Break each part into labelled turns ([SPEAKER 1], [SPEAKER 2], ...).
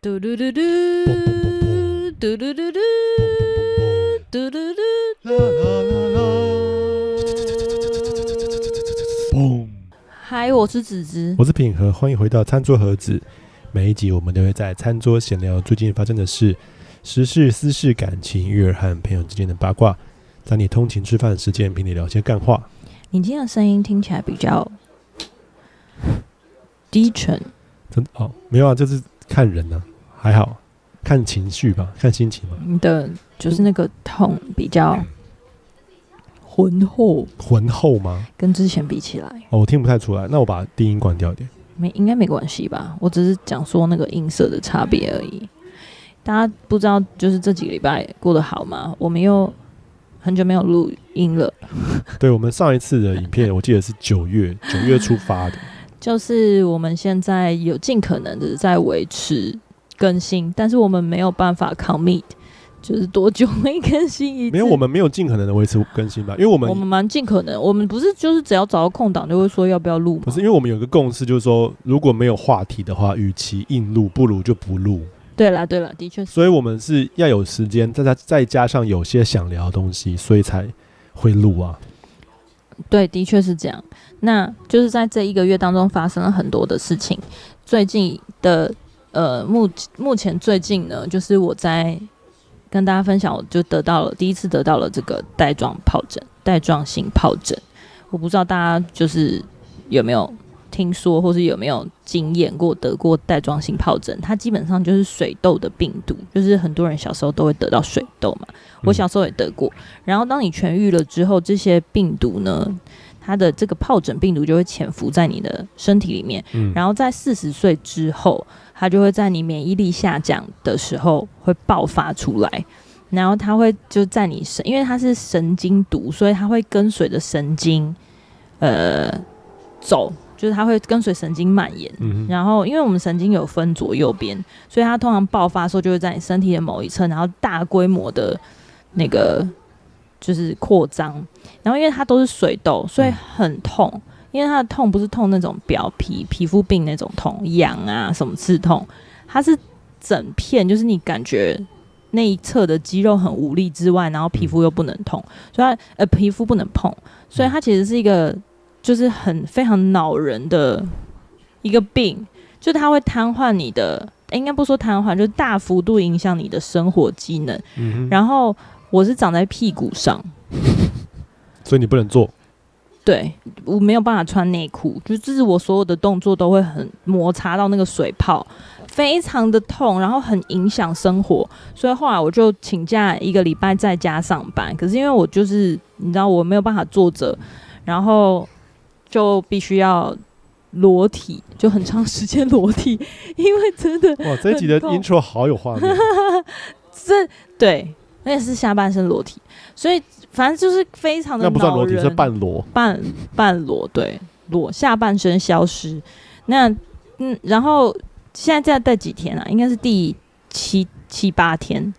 [SPEAKER 1] 嘟嘟嘟嘟，嘟嘟嘟嘟，嘟嘟嘟，啦啦啦啦。嘣！嗨，我是子子，
[SPEAKER 2] 我是品和，欢迎回到餐桌盒子。每一集我们都会在餐桌闲聊最近发生的事、时事、私事、感情、育儿和朋友之间的八卦，在你通勤吃饭的时间陪你聊些干话。
[SPEAKER 1] 你今天的声音听起来比较低沉，
[SPEAKER 2] 真的哦？没有啊，就是看人啊，还好，看情绪吧，看心情吧。
[SPEAKER 1] 你的就是那个痛比较浑厚，
[SPEAKER 2] 浑厚吗？
[SPEAKER 1] 跟之前比起来，
[SPEAKER 2] 哦，我听不太出来，那我把低音关掉一点。
[SPEAKER 1] 应该没关系吧？我只是讲说那个音色的差别而已。大家不知道，就是这几个礼拜过得好吗？我们又很久没有录音了。
[SPEAKER 2] 对，我们上一次的影片，我记得是9月初发的。
[SPEAKER 1] 就是我们现在有尽可能的在维持更新，但是我们没有办法 commit， 就是多久会更新一次。
[SPEAKER 2] 没有，我们没有尽可能的维持更新吧，因为我们
[SPEAKER 1] 蛮尽可能，我们不是就是只要找到空档就会说要不要录吗？
[SPEAKER 2] 不是，因为我们有一个共识，就是说如果没有话题的话，与其硬录，不如就不录。
[SPEAKER 1] 对啦，的确是。
[SPEAKER 2] 所以我们是要有时间，再加上有些想聊的东西，所以才会录啊。
[SPEAKER 1] 对，的确是这样。那就是在这一个月当中发生了很多的事情。最近的目前最近呢，就是我在跟大家分享，我就第一次得到了这个带状性疱疹。我不知道大家就是有没有听说，或是有没有经验过得过带状性疱疹。它基本上就是水痘的病毒，就是很多人小时候都会得到水痘嘛。我小时候也得过。然后当你痊愈了之后，这些病毒呢，它的这个疱疹病毒就会潜伏在你的身体里面。然后在40岁之后，它就会在你免疫力下降的时候会爆发出来。然后它会就在你因为它是神经毒，所以它会跟随着神经走，就是它会跟随神经蔓延。然后因为我们神经有分左右边，所以它通常爆发的时候就会在你身体的某一侧，然后大规模的那个就是扩张。然后因为它都是水痘，所以很痛。因为它的痛不是痛那种表皮肤病那种痛，痒啊什么刺痛，它是整片，就是你感觉那一侧的肌肉很无力之外，然后皮肤又不能痛，所以它皮肤不能碰，所以它其实是一个就是非常恼人的一个病，就是它会瘫痪你的，应该不说瘫痪，就是大幅度影响你的生活机能。然后我是长在屁股上，
[SPEAKER 2] 所以你不能做。
[SPEAKER 1] 对，我没有办法穿内裤，就是我所有的动作都会很摩擦到那个水泡，非常的痛，然后很影响生活。所以后来我就请假1个礼拜在家上班。可是因为我就是你知道我没有办法坐着，然后就必须要裸体，就很长时间裸体，因为真的
[SPEAKER 2] 哇，这一集的 intro 好有画面。
[SPEAKER 1] 对，那也是下半身裸体，所以反正就是非常的恼人。
[SPEAKER 2] 那不算裸体，是半裸。
[SPEAKER 1] 半裸，对，下半身消失。那然后现在在几天啊？应该是第7、8天。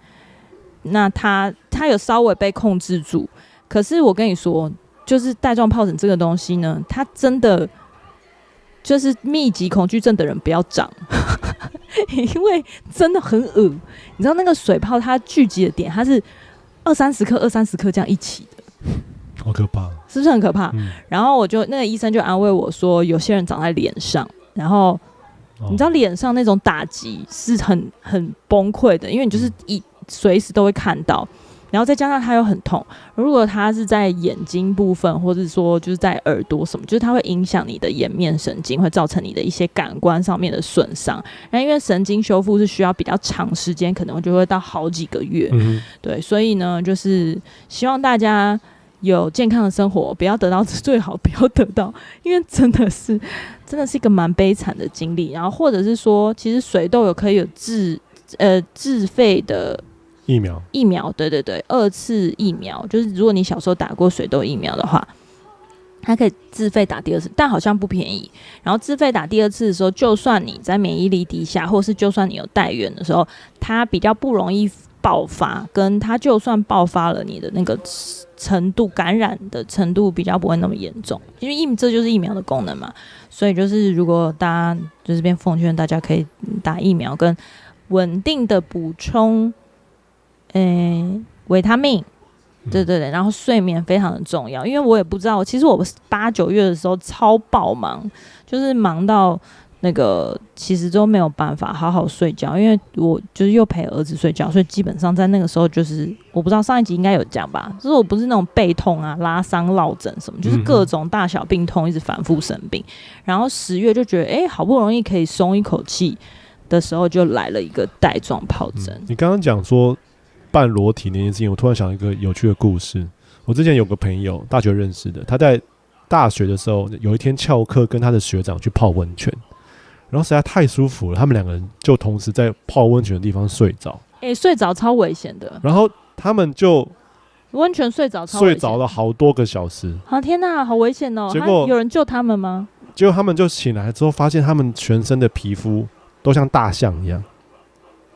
[SPEAKER 1] 那他有稍微被控制住，可是我跟你说，就是带状疱疹这个东西呢，它真的就是密集恐惧症的人不要长，因为真的很恶。你知道那个水泡它聚集的点，它是20-30克这样一起的，
[SPEAKER 2] 好可怕，
[SPEAKER 1] 是不是很可怕？然后那个医生就安慰我说，有些人长在脸上，然后你知道脸上那种打击是很崩溃的，因为你就是随时都会看到。然后再加上它又很痛，如果它是在眼睛部分，或者说就是在耳朵什么，就是它会影响你的颜面神经，会造成你的一些感官上面的损伤。然后因为神经修复是需要比较长时间，可能就会到好几个月。对，所以呢，就是希望大家有健康的生活，不要得到，最好不要得到，因为真的是一个蛮悲惨的经历。然后或者是说，其实水痘可以有自费的疫苗，对，2次疫苗，就是如果你小时候打过水痘疫苗的话，它可以自费打第2次，但好像不便宜。然后自费打第2次的时候，就算你在免疫力低下，或是就算你有带源的时候，它比较不容易爆发，跟它就算爆发了，你的那个程度感染的程度比较不会那么严重，因为这就是疫苗的功能嘛。所以就是如果大家就这边奉劝大家可以打疫苗，跟稳定的补充，维他命。对对对，然后睡眠非常的重要，因为我也不知道，其实我8、9月的时候超爆忙，就是忙到那个其实都没有办法好好睡觉，因为我就是又陪儿子睡觉，所以基本上在那个时候就是我不知道上一集应该有讲吧，就是我不是那种背痛啊、拉伤、落枕什么，就是各种大小病痛一直反复生病，然后10月就觉得好不容易可以松一口气的时候，就来了一个带状疱疹。
[SPEAKER 2] 你刚刚讲说半裸体那件事情，我突然想一个有趣的故事。我之前有个朋友，大学认识的，他在大学的时候有一天翘课跟他的学长去泡温泉，然后实在太舒服了，他们两个人就同时在泡温泉的地方睡着。
[SPEAKER 1] 睡着超危险的。
[SPEAKER 2] 然后他们就
[SPEAKER 1] 温泉睡着超危险，
[SPEAKER 2] 睡着了好多个小时。
[SPEAKER 1] 天哪，好危险哦！
[SPEAKER 2] 结果
[SPEAKER 1] 有人救他们吗？
[SPEAKER 2] 结果他们就醒来之后，发现他们全身的皮肤都像大象一样。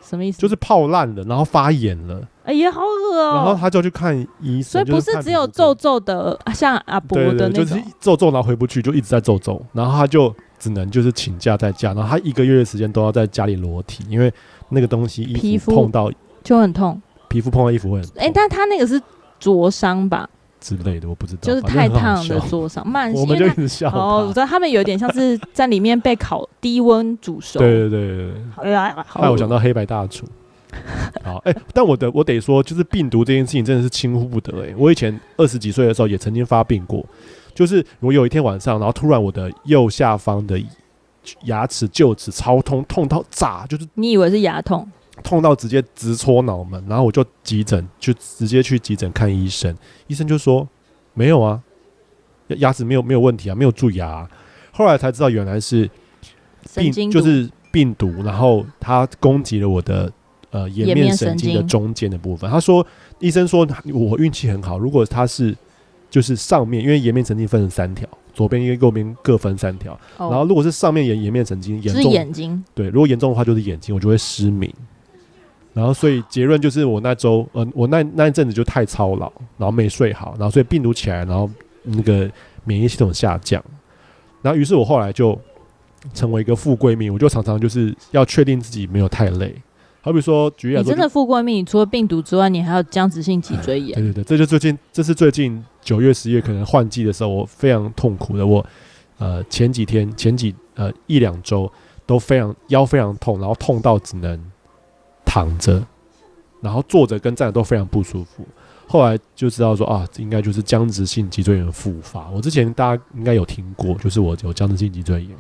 [SPEAKER 1] 什么意思？
[SPEAKER 2] 就是泡烂了，然后发炎了。
[SPEAKER 1] 哎呀，好恶哦！
[SPEAKER 2] 然后他就去看医生，
[SPEAKER 1] 所以不是只有皱皱的，像阿伯的那种，
[SPEAKER 2] 对，就是皱皱，然后回不去，就一直在皱皱，然后他就只能就是请假在家，然后他1个月的时间都要在家里裸体，因为那个东西衣服碰到
[SPEAKER 1] 就很痛，
[SPEAKER 2] 皮肤碰到衣服会很痛。
[SPEAKER 1] 但他那个是灼伤吧？
[SPEAKER 2] 之类的，我不知道，
[SPEAKER 1] 就是太烫的灼伤，慢性。
[SPEAKER 2] 我们就一直笑。
[SPEAKER 1] 我知道他们有点像是在里面被烤低温煮熟。
[SPEAKER 2] 对对对对。害我想到黑白大厨。好，但我得说，就是病毒这件事情真的是轻忽不得。我以前20几岁的时候也曾经发病过，就是我有一天晚上，然后突然我的右下方的牙齿臼齿超痛，痛到炸，就是
[SPEAKER 1] 你以为是牙痛？
[SPEAKER 2] 痛到直接直戳脑门，然后我就急诊，就直接去急诊看医生，医生就说没有啊，牙齿没有问题啊，没有蛀牙啊。后来才知道原来是就是病毒，然后它攻击了我的颜面神经的中间的部分。医生说我运气很好，如果它是就是上面，因为颜面神经分成3条，左边跟右边各分3条，然后如果是上面颜面神经严重，
[SPEAKER 1] 是眼睛，
[SPEAKER 2] 对，如果严重的话就是眼睛，我就会失明。然后所以结论就是我那周我那一阵子就太操劳，然后没睡好，然后所以病毒起来，然后那个免疫系统下降，然后于是我后来就成为一个富贵命，我就常常就是要确定自己没有太累。好比说举例来说，
[SPEAKER 1] 你真的富贵命，你除了病毒之外，你还有僵直性脊椎炎。
[SPEAKER 2] 对对对，这是最近9月10月可能换季的时候，我非常痛苦的。我前1、2周都腰非常痛，然后痛到只能躺着，然后坐着跟站着都非常不舒服。后来就知道说应该就是僵直性脊椎炎复发。我之前大家应该有听过，就是我有僵直性脊椎炎，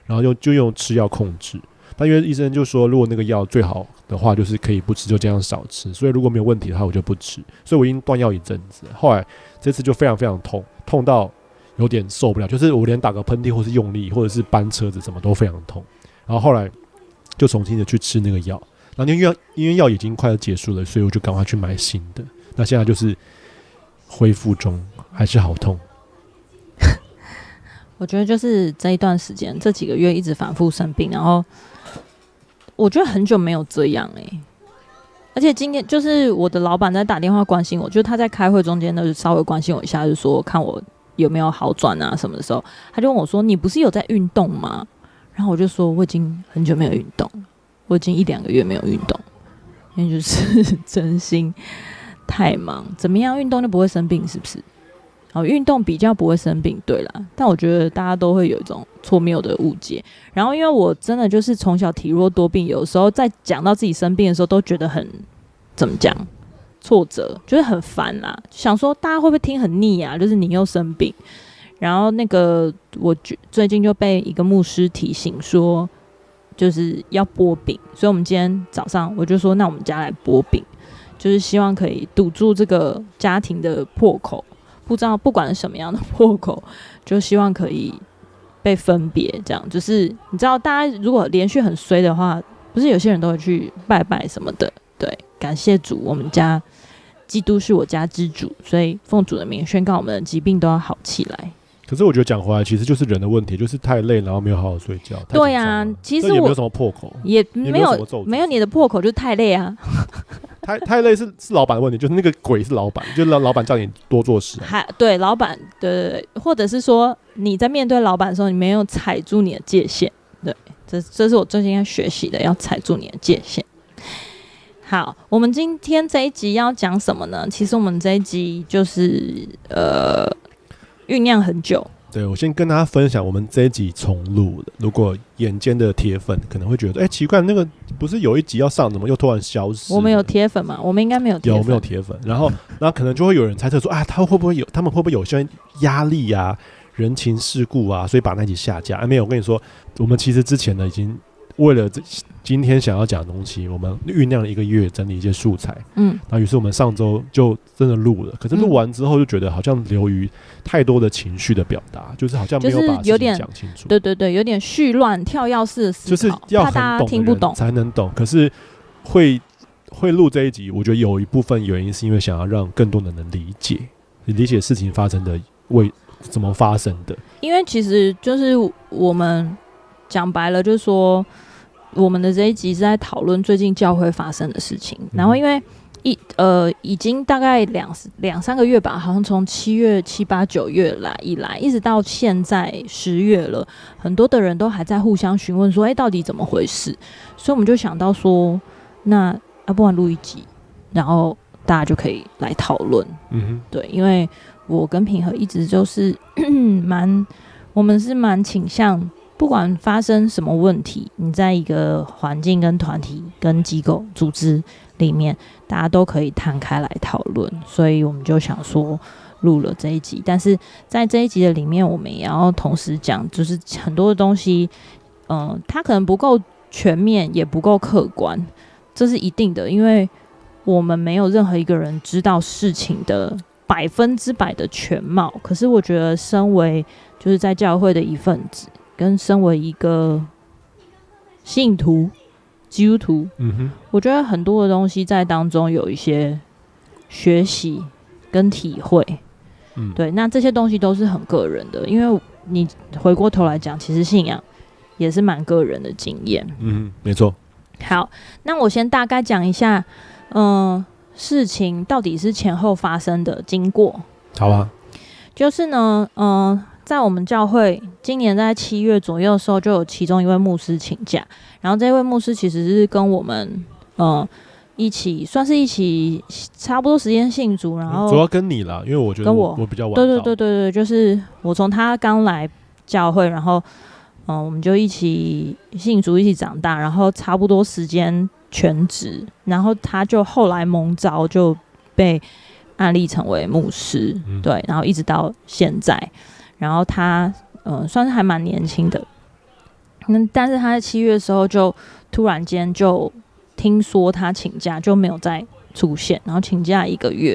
[SPEAKER 2] 然后就用吃药控制。但因为医生就说，如果那个药最好的话，就是可以不吃，就这样少吃。所以如果没有问题的话，我就不吃。所以我已经断药一阵子。后来这次就非常非常痛，痛到有点受不了，就是我连打个喷嚏或是用力或者是搬车子什么都非常痛。然后后来就重新的去吃那个药，然后因为药已经快要结束了，所以我就赶快去买新的。那现在就是恢复中，还是好痛。
[SPEAKER 1] 我觉得就是这一段时间，这几个月一直反复生病，然后我觉得很久没有这样而且今天就是我的老板在打电话关心我，就是他在开会中间就稍微关心我一下，就说看我有没有好转啊什么的时候，他就问我说：“你不是有在运动吗？”然后我就说：“我已经很久没有运动，我已经1、2个月没有运动，因为就是真心太忙，怎么样运动就不会生病，是不是？”运动比较不会生病，对啦，但我觉得大家都会有一种错谬的误解。然后因为我真的就是从小体弱多病，有时候在讲到自己生病的时候，都觉得很怎么讲挫折，就是很烦啦。想说大家会不会听很腻啊？就是你又生病，然后那个我最近就被一个牧师提醒说，就是要剥饼，所以我们今天早上我就说，那我们家来剥饼，就是希望可以堵住这个家庭的破口。不知道不管是什么样的破口，就希望可以被分别。这样就是你知道，大家如果连续很衰的话，不是有些人都会去拜拜什么的。对，感谢主，我们家基督是我家之主，所以奉主的名宣告我们的疾病都要好起来。
[SPEAKER 2] 可是我觉得讲回来，其实就是人的问题，就是太累，然后没有好好睡觉。
[SPEAKER 1] 对啊，其实
[SPEAKER 2] 也没有什么破口，
[SPEAKER 1] 也没有你的破口，就是太累啊。
[SPEAKER 2] 太累是老板的问题，就是那个鬼是老板，就是老板叫你多做事。
[SPEAKER 1] 对，老板，对，或者是说你在面对老板的时候，你没有踩住你的界限。对，这是我最近要学习的，要踩住你的界限。好，我们今天这一集要讲什么呢？其实我们这一集就是酝酿很久。
[SPEAKER 2] 对，我先跟大家分享，我们这一集重录的。如果眼尖的铁粉可能会觉得，奇怪，那个不是有一集要上，怎么又突然消失？
[SPEAKER 1] 我们有铁粉吗？我们应该没有铁粉。
[SPEAKER 2] 有没有铁粉？然后可能就会有人猜测说，他们会不会有些压力啊、人情世故啊，所以把那集下架？没有，我跟你说，我们其实之前呢已经为了今天想要讲的东西，我们酝酿了1个月，整理一些素材。然后于是我们上周就真的录了，可是录完之后就觉得好像流于太多的情绪的表达，就是好像没有把事情讲清楚。
[SPEAKER 1] 对对对，有点絮乱、跳跃式的思考，
[SPEAKER 2] 就是要很
[SPEAKER 1] 怕大家听不懂
[SPEAKER 2] 才能懂。可是会录这一集，我觉得有一部分原因是因为想要让更多人能理解事情发生的怎么发生的。因
[SPEAKER 1] 为其实就是我们讲白了，就是说我们的这一集是在讨论最近教会发生的事情，然后因为已经大概两三个月吧，好像从7月、7、8、9月以来，一直到现在10月了，很多的人都还在互相询问说，到底怎么回事？所以我们就想到说，那不然录一集，然后大家就可以来讨论。对，因为我跟品和一直就是我们是蛮倾向。不管发生什么问题，你在一个环境跟团体跟机构组织里面，大家都可以摊开来讨论，所以我们就想说录了这一集。但是在这一集的里面，我们也要同时讲，就是很多的东西它可能不够全面，也不够客观，这是一定的，因为我们没有任何一个人知道事情的100%的全貌。可是我觉得身为就是在教会的一份子，跟身为一个信徒、基督徒，我觉得很多的东西在当中有一些学习跟体会。对，那这些东西都是很个人的，因为你回过头来讲，其实信仰也是蛮个人的经验。
[SPEAKER 2] 没错。
[SPEAKER 1] 好，那我先大概讲一下，事情到底是前后发生的经过。
[SPEAKER 2] 好啊。
[SPEAKER 1] 就是呢，在我们教会今年在7月左右的时候，就有其中一位牧师请假，然后这位牧师其实是跟我们算是一起差不多时间信主，然后
[SPEAKER 2] 主要跟你啦，因为我觉得我比较晚到。
[SPEAKER 1] 对，就是我从他刚来教会，然后我们就一起信主，一起长大，然后差不多时间全职，然后他就后来蒙召就被案例成为牧师，对，然后一直到现在。然后他算是还蛮年轻的，但是他在7月的时候就突然间就听说他请假，就没有再出现，然后请假1个月。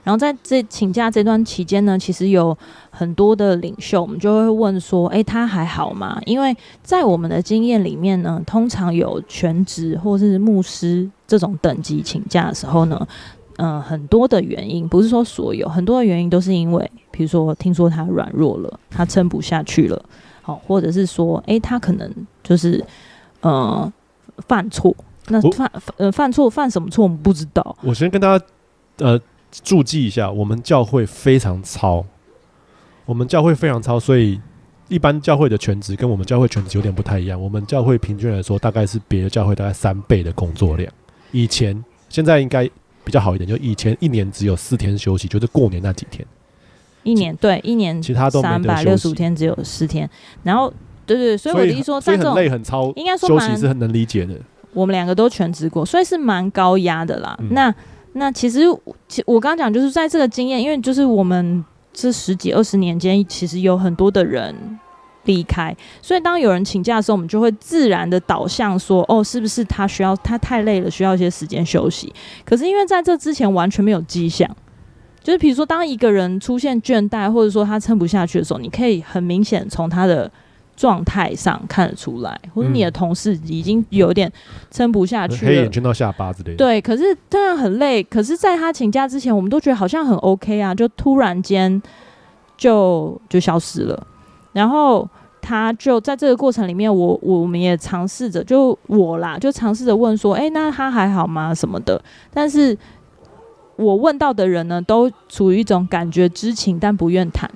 [SPEAKER 1] 然后在请假这段期间呢，其实有很多的领袖，我们就会问说，他还好吗？因为在我们的经验里面呢，通常有全职或是牧师这种等级请假的时候呢，很多的原因，不是说所有，很多的原因都是因为，比如说听说他软弱了，他撑不下去了，或者是说，他可能就是犯错。那犯什么错我们不知道。
[SPEAKER 2] 我先跟大家注记一下，我们教会非常糙，所以一般教会的全职跟我们教会全职有点不太一样。我们教会平均来说，大概是别的教会大概3倍的工作量。现在应该比较好一点，就以前1年只有4天休息，就是过年那几天。
[SPEAKER 1] 一年
[SPEAKER 2] 其他都没得休息
[SPEAKER 1] 365天只有4天。然后对，所以我的意思说，
[SPEAKER 2] 所以很累很糙，
[SPEAKER 1] 应该说
[SPEAKER 2] 休息是很能理解的。
[SPEAKER 1] 我们2个都全职过，所以是蛮高压的啦。那其实我刚刚讲，就是在这个经验，因为就是我们这10几20年间，其实有很多的人离开，所以当有人请假的时候，我们就会自然的导向说，是不是他太累了，需要一些时间休息？可是因为在这之前完全没有迹象，就是比如说当一个人出现倦怠，或者说他撑不下去的时候，你可以很明显从他的状态上看得出来，或者你的同事已经有点撑不下去了，
[SPEAKER 2] 黑眼圈到下巴之类的。
[SPEAKER 1] 对，可是当然很累，可是在他请假之前，我们都觉得好像很 OK 啊，就突然间就消失了。然后他就在这个过程里面，我们也尝试着，就尝试着问说，那他还好吗什么的。但是我问到的人呢，都处于一种感觉知情但不愿谈。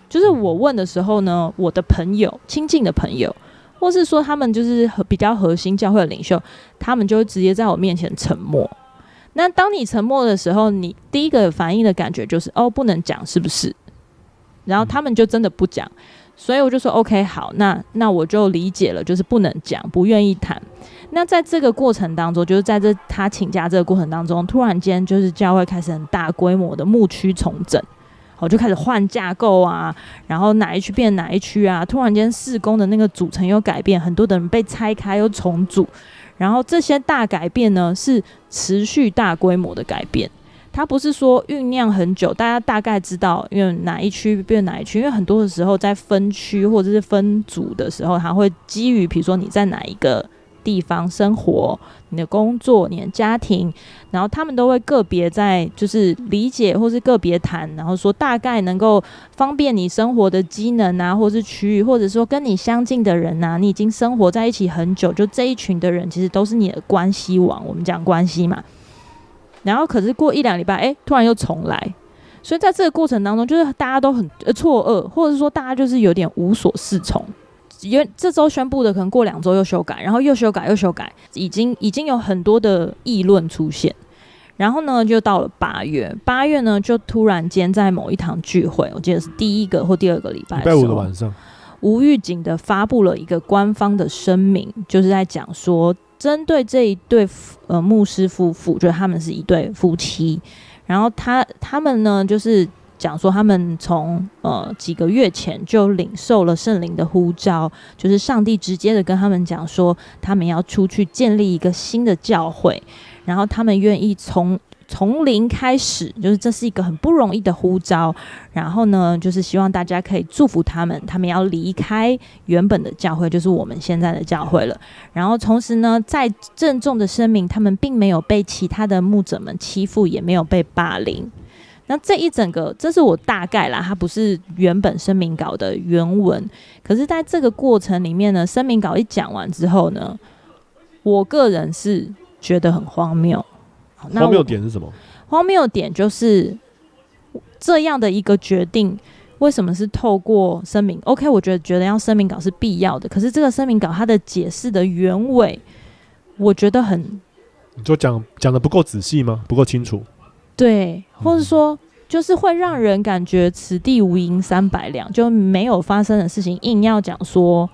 [SPEAKER 1] 就是我问的时候呢，我的朋友、亲近的朋友，或是说他们就是比较核心教会的领袖，他们就会直接在我面前沉默，那当你沉默的时候，你第一个反应的感觉就是哦，不能讲，是不是？然后他们就真的不讲，所以我就说 OK 好，那我就理解了，就是不能讲，不愿意谈。那在这个过程当中，就是在他请假这个过程当中，突然间就是教会开始很大规模的牧区重整，就开始换架构啊，然后哪一区变哪一区啊，突然间事工的那个组成又改变，很多的人被拆开又重组，然后这些大改变呢是持续大规模的改变。它不是说酝酿很久，大家大概知道因为哪一区变哪一区，因为很多的时候在分区或者是分组的时候，它会基于比如说你在哪一个地方生活，你的工作，你的家庭，然后他们都会个别在就是理解或是个别谈，然后说大概能够方便你生活的机能啊，或是区域，或者说跟你相近的人啊，你已经生活在一起很久，就这一群的人其实都是你的关系网，我们讲关系嘛。然后可是过1-2礼拜，突然又重来，所以在这个过程当中，就是大家都很错愕，或者说大家就是有点无所适从。这周宣布的，可能过2周又修改，然后又修改又修改，已经有很多的议论出现。然后呢，就到了8月呢，就突然间在某一堂聚会，我记得是第1个或第2个礼拜的时候，
[SPEAKER 2] 礼拜5的晚上，
[SPEAKER 1] 无预警的发布了一个官方的声明，就是在讲说，针对这一对牧师夫妇，就是他们是一对夫妻，然后他们呢就是讲说，他们从几个月前就领受了圣灵的呼召，就是上帝直接的跟他们讲说，他们要出去建立一个新的教会，然后他们愿意从零开始，就是这是一个很不容易的呼召，然后呢就是希望大家可以祝福他们要离开原本的教会，就是我们现在的教会了，然后同时呢再郑重的声明，他们并没有被其他的牧者们欺负，也没有被霸凌。那这一整个，这是我大概啦，它不是原本声明稿的原文，可是在这个过程里面呢，声明稿一讲完之后呢，我个人是觉得很荒谬。
[SPEAKER 2] 荒谬点是什么？
[SPEAKER 1] 荒谬点就是这样的一个决定，为什么是透过声明 ？OK， 我觉得要声明稿是必要的，可是这个声明稿它的解释的原委，我觉得
[SPEAKER 2] 你就讲的不够仔细吗？不够清楚？
[SPEAKER 1] 对，或者说就是会让人感觉此地无银300两，就没有发生的事情，硬要讲说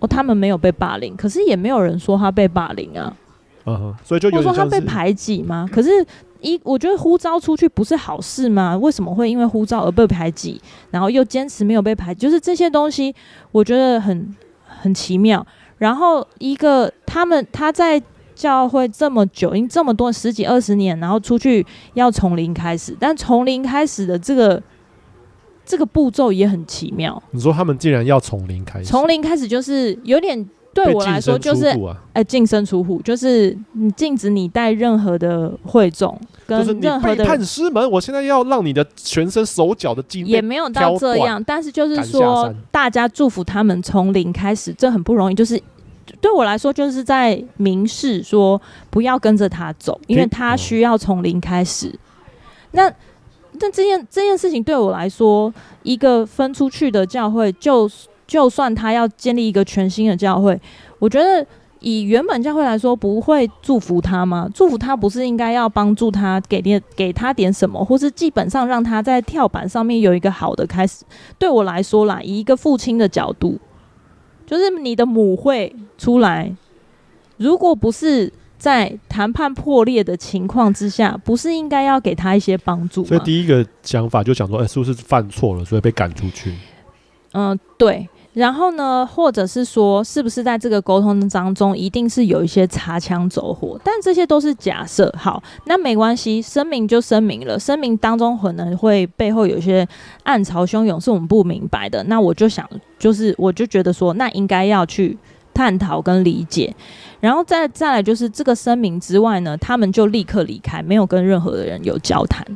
[SPEAKER 1] 他们没有被霸凌，可是也没有人说他被霸凌啊。
[SPEAKER 2] 所以就有点像是，
[SPEAKER 1] 或者说他被排挤吗？可是我觉得呼召出去不是好事吗？为什么会因为呼召而被排挤，然后又坚持没有被排挤？就是这些东西，我觉得很奇妙。然后他在教会这么久，已经这么多10几20年，然后出去要从零开始，但从零开始的这个步骤也很奇妙。
[SPEAKER 2] 你说他们竟然要从零开始？从
[SPEAKER 1] 零开始就是有点。对我来说就是净身出户，就是你禁止你带任何的会众跟任何的，
[SPEAKER 2] 就是你背叛师门，我现在要让你的全身手脚的筋
[SPEAKER 1] 也没有到这样，但是就是说大家祝福他们从零开始，这很不容易。就是对我来说，就是在明示说不要跟着他走，因为他需要从零开始。那这件事情对我来说，一个分出去的教会就算他要建立一个全新的教会，我觉得以原本教会来说，不会祝福他吗？祝福他不是应该要帮助他，给他点什么，或是基本上让他在跳板上面有一个好的开始？对我来说啦，以一个父亲的角度，就是你的母会出来，如果不是在谈判破裂的情况之下，不是应该要给他一些帮助吗？
[SPEAKER 2] 所以第一个想法就想说，是不是犯错了，所以被赶出去？
[SPEAKER 1] 对。然后呢，或者是说，是不是在这个沟通当中，一定是有一些擦枪走火？但这些都是假设。好，那没关系，声明就声明了。声明当中可能会背后有一些暗潮汹涌，是我们不明白的。那我就觉得说，那应该要去探讨跟理解。然后再来就是这个声明之外呢，他们就立刻离开，没有跟任何的人有交谈。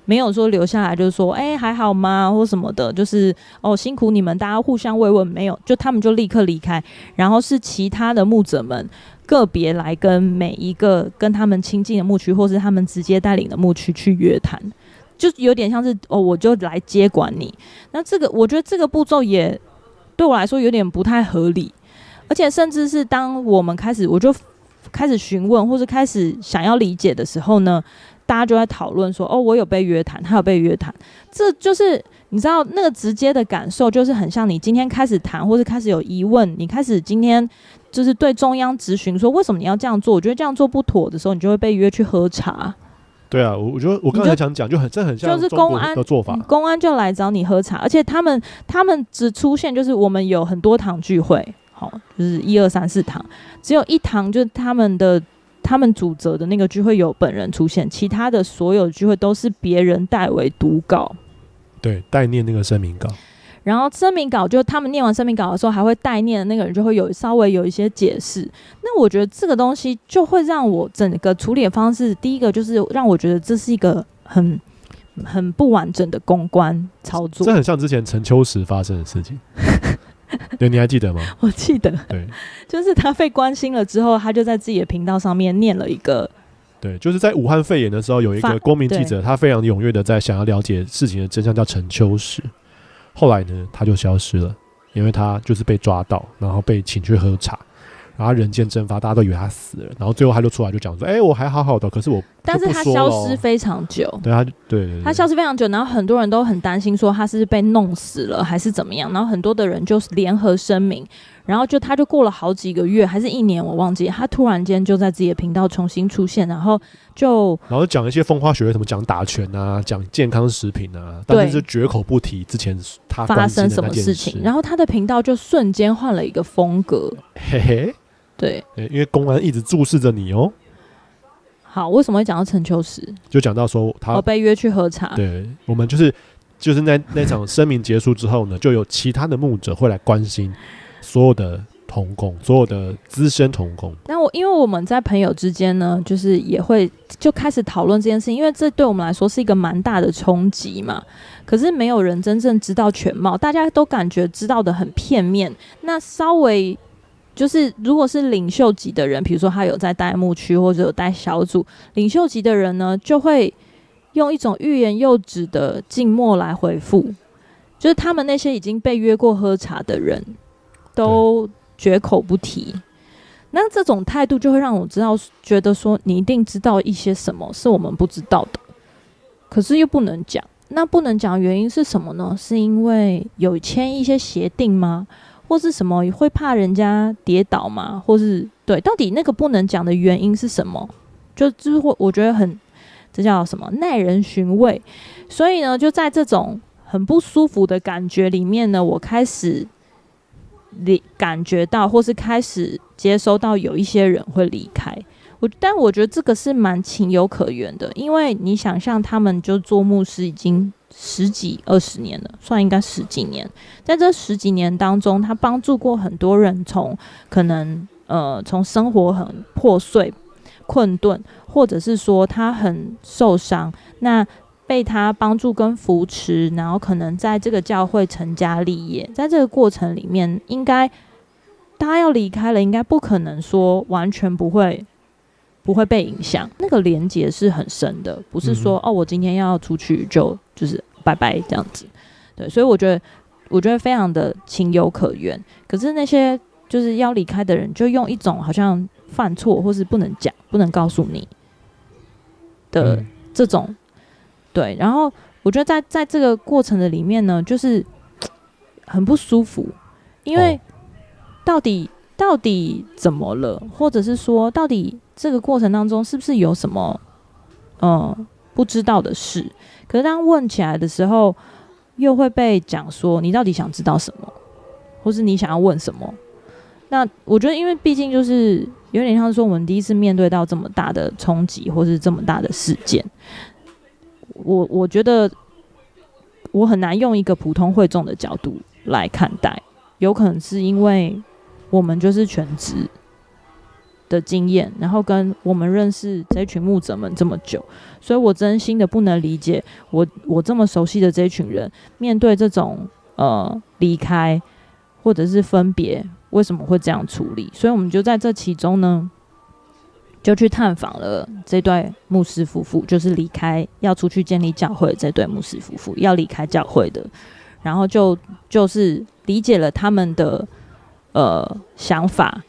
[SPEAKER 1] 没有说留下来就是说还好吗或什么的，就是辛苦你们，大家互相慰问，没有，就他们就立刻离开，然后是其他的牧者们个别来跟每一个跟他们亲近的牧区，或是他们直接带领的牧区去约谈，就有点像是我就来接管你。那我觉得这个步骤也对我来说有点不太合理，而且甚至是当我们开始，我就询问，或是开始想要理解的时候呢，大家就在讨论说，我有被约谈，他有被约谈，这就是你知道那个直接的感受，就是很像你今天开始谈，或是开始有疑问，你开始今天就是对中央质询说为什么你要这样做，我觉得这样做不妥的时候，你就会被约去喝茶。
[SPEAKER 2] 对啊，我觉得我刚才讲这很像中国的做法，
[SPEAKER 1] 公安就来找你喝茶，而且他们只出现就是我们有很多堂聚会，就是1、2、3、4堂，只有一堂就是他们主责的那个聚会有本人出现，其他的所有聚会都是别人代为读稿，
[SPEAKER 2] 对，代念那个声明稿。
[SPEAKER 1] 然后声明稿就他们念完声明稿的时候，还会代念的那个人就会稍微有一些解释。那我觉得这个东西就会让我整个处理的方式，第一个就是让我觉得这是一个很不完整的公关操作。
[SPEAKER 2] 这很像之前陈秋实发生的事情。对，你还记得吗？
[SPEAKER 1] 我记得，
[SPEAKER 2] 对，
[SPEAKER 1] 就是他被关心了之后，他就在自己的频道上面念了一个。
[SPEAKER 2] 对，就是在武汉肺炎的时候，有一个公民记者，他非常踊跃的在想要了解事情的真相，叫陈秋实。后来呢，他就消失了，因为他就是被抓到，然后被请去喝茶，然后他人间蒸发，大家都以为他死了，然后最后他就出来就讲说：“我还好好的，可是我
[SPEAKER 1] 但是他消失非常久。”
[SPEAKER 2] 对，
[SPEAKER 1] 他消失非常久，然后很多人都很担心说他是被弄死了还是怎么样，然后很多的人就联合声明，然后他就过了好几个月还是1年，我忘记，他突然间就在自己的频道重新出现，然后
[SPEAKER 2] 讲一些风花雪月，什么讲打拳啊，讲健康食品啊，但是就绝口不提之前他
[SPEAKER 1] 发生什么事情，然后他的频道就瞬间换了一个风格，
[SPEAKER 2] 嘿嘿，对，因为公安一直注视着你哦。
[SPEAKER 1] 好，为什么会讲到陈秋实？
[SPEAKER 2] 就讲到说他
[SPEAKER 1] 被约去喝茶。
[SPEAKER 2] 对，我们就是那场声明结束之后呢，就有其他的牧者会来关心所有的同工，所有的资深同工。
[SPEAKER 1] 那因为我们在朋友之间呢，就是也会就开始讨论这件事情，因为这对我们来说是一个蛮大的冲击嘛。可是没有人真正知道全貌，大家都感觉知道的很片面。那稍微就是如果是领袖级的人，比如说他有在带牧区或者有带小组，领袖级的人呢，就会用一种欲言又止的静默来回复，就是他们那些已经被约过喝茶的人都绝口不提。那这种态度就会让我觉得说你一定知道一些什么是我们不知道的，可是又不能讲。那不能讲的原因是什么呢？是因为有签一些协定吗？或是什么会怕人家跌倒吗？或是对，到底那个不能讲的原因是什么？就是我觉得这叫什么耐人寻味。所以呢，就在这种很不舒服的感觉里面呢，我开始感觉到，或是开始接收到有一些人会离开。但我觉得这个是蛮情有可原的，因为你想象他们就做牧师已经10几20年了，算应该10几年，在这10几年当中，他帮助过很多人从生活很破碎困顿，或者是说他很受伤，那被他帮助跟扶持，然后可能在这个教会成家立业，在这个过程里面，应该他要离开了，应该不可能说完全不会被影响，那个连结是很深的，不是说我今天要出去就是拜拜这样子。对，所以我觉得非常的情有可原。可是那些就是要离开的人，就用一种好像犯错或是不能讲、不能告诉你的这种对。然后我觉得在这个过程的里面呢，就是很不舒服，因为到底怎么了，或者是说到底这个过程当中是不是有什么不知道的事？可是当问起来的时候，又会被讲说你到底想知道什么，或是你想要问什么？那我觉得，因为毕竟就是有点像说我们第一次面对到这么大的冲击，或是这么大的事件，我觉得我很难用一个普通会众的角度来看待，有可能是因为我们就是全职的经验，然后跟我们认识这群牧者们这么久，所以我真心的不能理解我这么熟悉的这群人面对这种离开或者是分别为什么会这样处理。所以我们就在这其中呢，就去探访了这对牧师夫妇，就是离开要出去建立教会的这对牧师夫妇，要离开教会的，然后就是理解了他们的想法。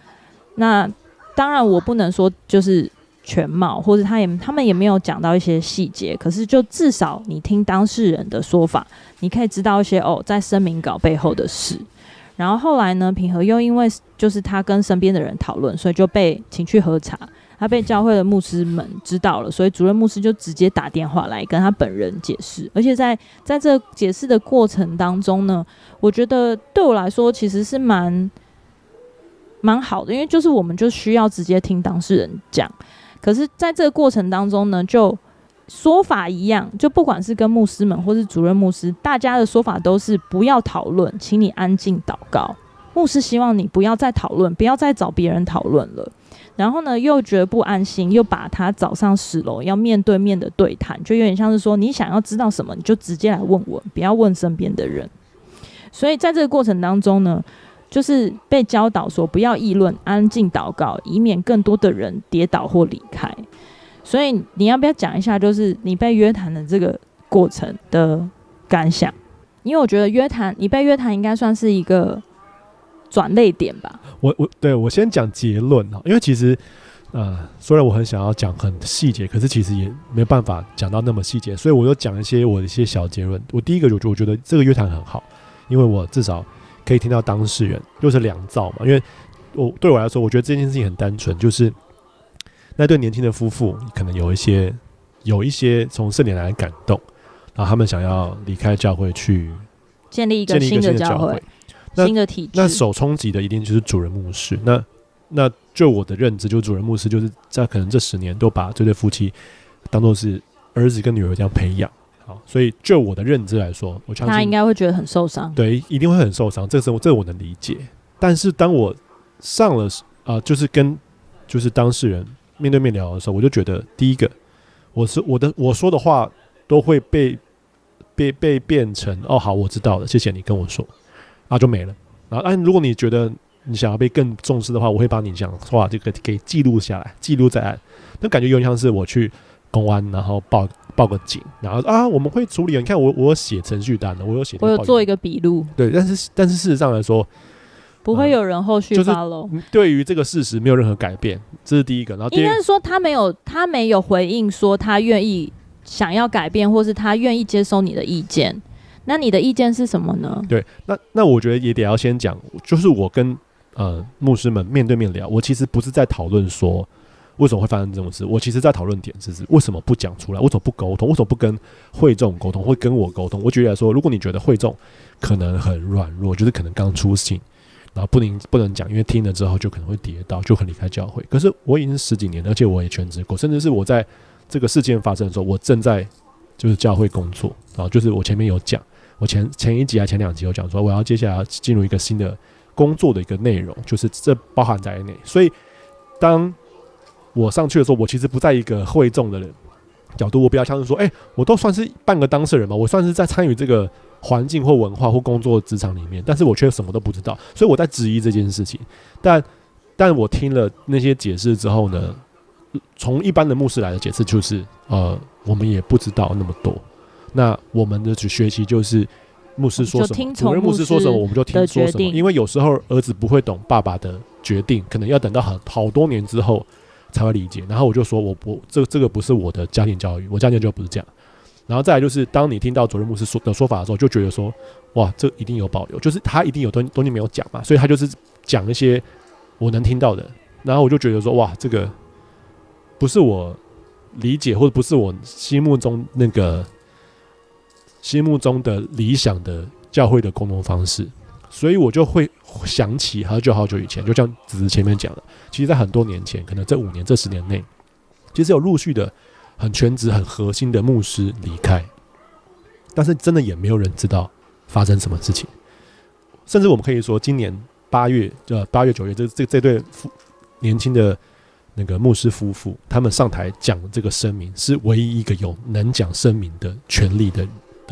[SPEAKER 1] 那当然我不能说就是全貌，或者他们也没有讲到一些细节，可是就至少你听当事人的说法，你可以知道一些在声明稿背后的事。然后后来呢，品和又因为就是他跟身边的人讨论，所以就被请去喝茶。他被教会的牧师们知道了，所以主任牧师就直接打电话来跟他本人解释。而且在这解释的过程当中呢，我觉得对我来说其实是蛮好的，因为就是我们就需要直接听当事人讲。可是在这个过程当中呢，就说法一样，就不管是跟牧师们或是主任牧师，大家的说法都是不要讨论，请你安静祷告。牧师希望你不要再讨论，不要再找别人讨论了。然后呢，又觉得不安心，又把他找上10楼，要面对面的对谈，就有点像是说，你想要知道什么，你就直接来问我，不要问身边的人。所以在这个过程当中呢，就是被教导说不要议论，安静祷告，以免更多的人跌倒或离开。所以你要不要讲一下，就是你被约谈的这个过程的感想？因为我觉得你被约谈应该算是一个转捩点吧。
[SPEAKER 2] 我先讲结论，因为其实虽然我很想要讲很细节，可是其实也没办法讲到那么细节，所以我就讲我的一些小结论。我第一个我觉得这个约谈很好，因为我至少可以听到当事人，就是良造嘛。因为对我来说，我觉得这件事情很单纯，就是那对年轻的夫妇可能有一些从圣灵来的感动，然后他们想要离开教会去
[SPEAKER 1] 建立一个新的教会。新的体制。
[SPEAKER 2] 那首冲击的一定就是主任牧师。那就我的认知，就是主任牧师就是在可能这10年都把这对夫妻当作是儿子跟女儿这样培养。好，所以就我的认知来说，我相信
[SPEAKER 1] 他应该会觉得很受伤。
[SPEAKER 2] 对，一定会很受伤，这我能理解。但是当我上了就是跟就是当事人面对面聊的时候，我就觉得第一个，我说的话都会被变成好，我知道了，谢谢你跟我说。就没了。然后，如果你觉得你想要被更重视的话，我会把你讲话这个给记录下来，记录在案。那感觉有点像是我去公安，然后报个警，然后我们会处理。你看我有写程序单的，我有
[SPEAKER 1] 做一个笔录。对，
[SPEAKER 2] 但是事实上来说，
[SPEAKER 1] 不会有人后续 follow。
[SPEAKER 2] 就是对于这个事实没有任何改变，这是第一个。然后
[SPEAKER 1] 应该是说他没有回应说他愿意想要改变，或是他愿意接收你的意见。那你的意见是什么呢？对，
[SPEAKER 2] 那我觉得也得要先讲，就是我跟牧师们面对面聊，我其实不是在讨论说为什么会发生这种事，我其实在讨论点是为什么不讲出来，为什么不沟通，为什么不跟会众沟通，会跟我沟通。我举例来说，如果你觉得会众可能很软弱，就是可能刚出信，然后不能讲，因为听了之后就可能会跌倒，就很离开教会。可是我已经是10几年了，而且我也全职过，甚至是我在这个事件发生的时候，我正在就是教会工作，然后就是我前面有讲。我前1集还前2集有讲说，我要接下来要进入一个新的工作的一个内容，就是这包含在内。所以当我上去的时候，我其实不在一个会众的人角度，我比较像是说，我都算是半个当事人嘛，我算是在参与这个环境或文化或工作职场里面，但是我却什么都不知道，所以我在质疑这件事情。但我听了那些解释之后呢，从一般的牧师来的解释就是，我们也不知道那么多。那我们的学习就是牧师说什么，主任牧师说什么，我们就听说什么。因为有时候儿子不会懂爸爸的决定，可能要等到好多年之后才会理解。然后我就说，这个不是我的家庭教育，我家庭教育不是这样。然后再来就是，当你听到主任牧师的说法的时候，就觉得说，哇，这一定有保留，就是他一定有东西没有讲嘛，所以他就是讲一些我能听到的。然后我就觉得说，哇，这个不是我理解，或者不是我心目中的理想的教会的沟通方式，所以我就会想起好久以前，就像子子前面讲的，其实在很多年前，可能这5年、这10年内，其实有陆续的很全职、很核心的牧师离开，但是真的也没有人知道发生什么事情。甚至我们可以说，今年8月、9月，这对年轻的那个牧师夫妇，他们上台讲这个声明，是唯一一个有能讲声明的权利的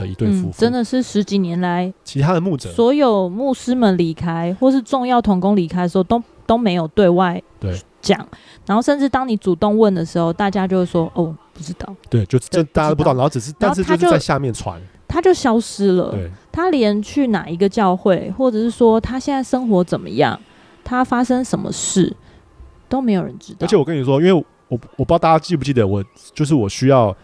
[SPEAKER 2] 一对夫妇。
[SPEAKER 1] 真的是10几年来，
[SPEAKER 2] 其他的牧者，
[SPEAKER 1] 所有牧师们离开，或是重要同工离开的时候，都没有对外讲。然后甚至当你主动问的时候，大家就会说：“哦，不知道。”
[SPEAKER 2] 对，就这大家都不知道。然后但是就是在下面传，
[SPEAKER 1] 他就消失了。他连去哪一个教会，或者是说他现在生活怎么样，他发生什么事，都没有人知道。
[SPEAKER 2] 而且我跟你说，因为我不知道大家记不记得，我需要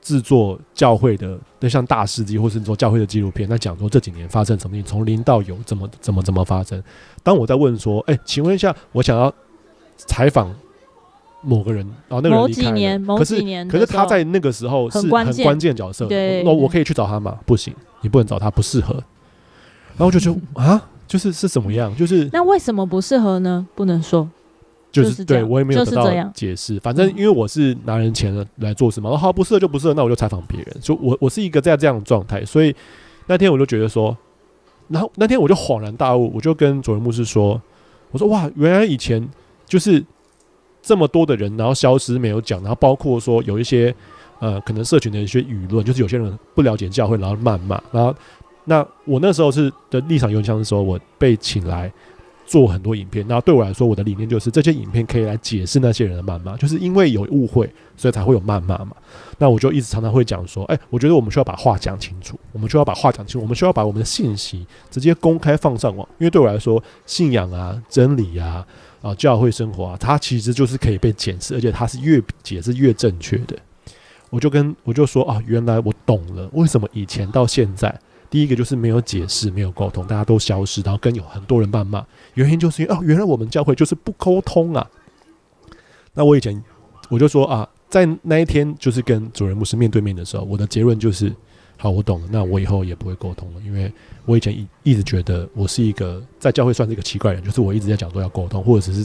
[SPEAKER 2] 制作教会的像大事记，或是说教会的纪录片，那讲说这几年发生什么事情，从零到有怎么发生。当我在问说，请问一下，我想要采访某个人，然后那个人离开了，
[SPEAKER 1] 某几年，
[SPEAKER 2] 可是他在那个时候是很关键角色，那我可以去找他吗？不行，你不能找他，不适合。然后我就觉得啊，是怎么样？就是
[SPEAKER 1] 那为什么不适合呢？不能说。
[SPEAKER 2] 就是对我也没有得到解释，反正因为我是拿人钱来做事嘛，好不适合就不适合，那我就采访别人。所以我是一个在这样的状态，所以那天我就觉得说，然后那天我就恍然大悟，我就跟主任牧师说，我说哇，原来以前就是这么多的人，然后消失没有讲，然后包括说有一些可能社群的一些舆论，就是有些人不了解教会，然后谩骂，然后那我那时候的立场有点像是说我被请来做很多影片，然后对我来说，我的理念就是这些影片可以来解释那些人的谩骂，就是因为有误会，所以才会有谩骂嘛。那我就一直常常会讲说，我觉得我们需要把话讲清楚，我们需要把我们的信息直接公开放上网，因为对我来说，信仰啊、真理啊、教会生活啊，它其实就是可以被检视，而且它是越解释越正确的。我就说啊，原来我懂了，为什么以前到现在。第一个就是没有解释，没有沟通，大家都消失，然后跟有很多人谩骂，原因就是因为原来我们教会就是不沟通啊。那我以前我就说啊，在那一天就是跟主任牧师面对面的时候，我的结论就是，好，我懂了，那我以后也不会沟通了，因为我以前一直觉得我是一个在教会算是一个奇怪人，就是我一直在讲说要沟通，或者是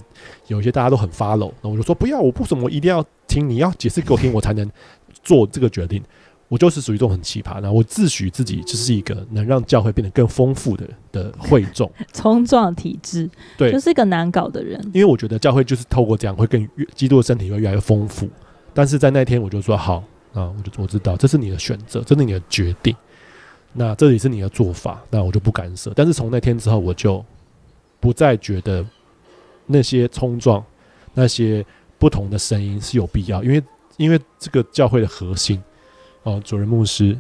[SPEAKER 2] 有一些大家都很 follow， 那我就说不要，我不什么一定要听，你要解释给我听，我才能做这个决定。我就是属于这种很奇葩，然后我自诩自己就是一个能让教会变得更丰富的会众，
[SPEAKER 1] 冲撞体制，对，就是一个难搞的人。
[SPEAKER 2] 因为我觉得教会就是透过这样会基督的身体会越来越丰富。但是在那天我就说好啊，我知道这是你的选择，这是你的决定，那这也是你的做法，那我就不干涉。但是从那天之后，我就不再觉得那些冲撞、那些不同的声音是有必要，因为这个教会的核心。主任牧师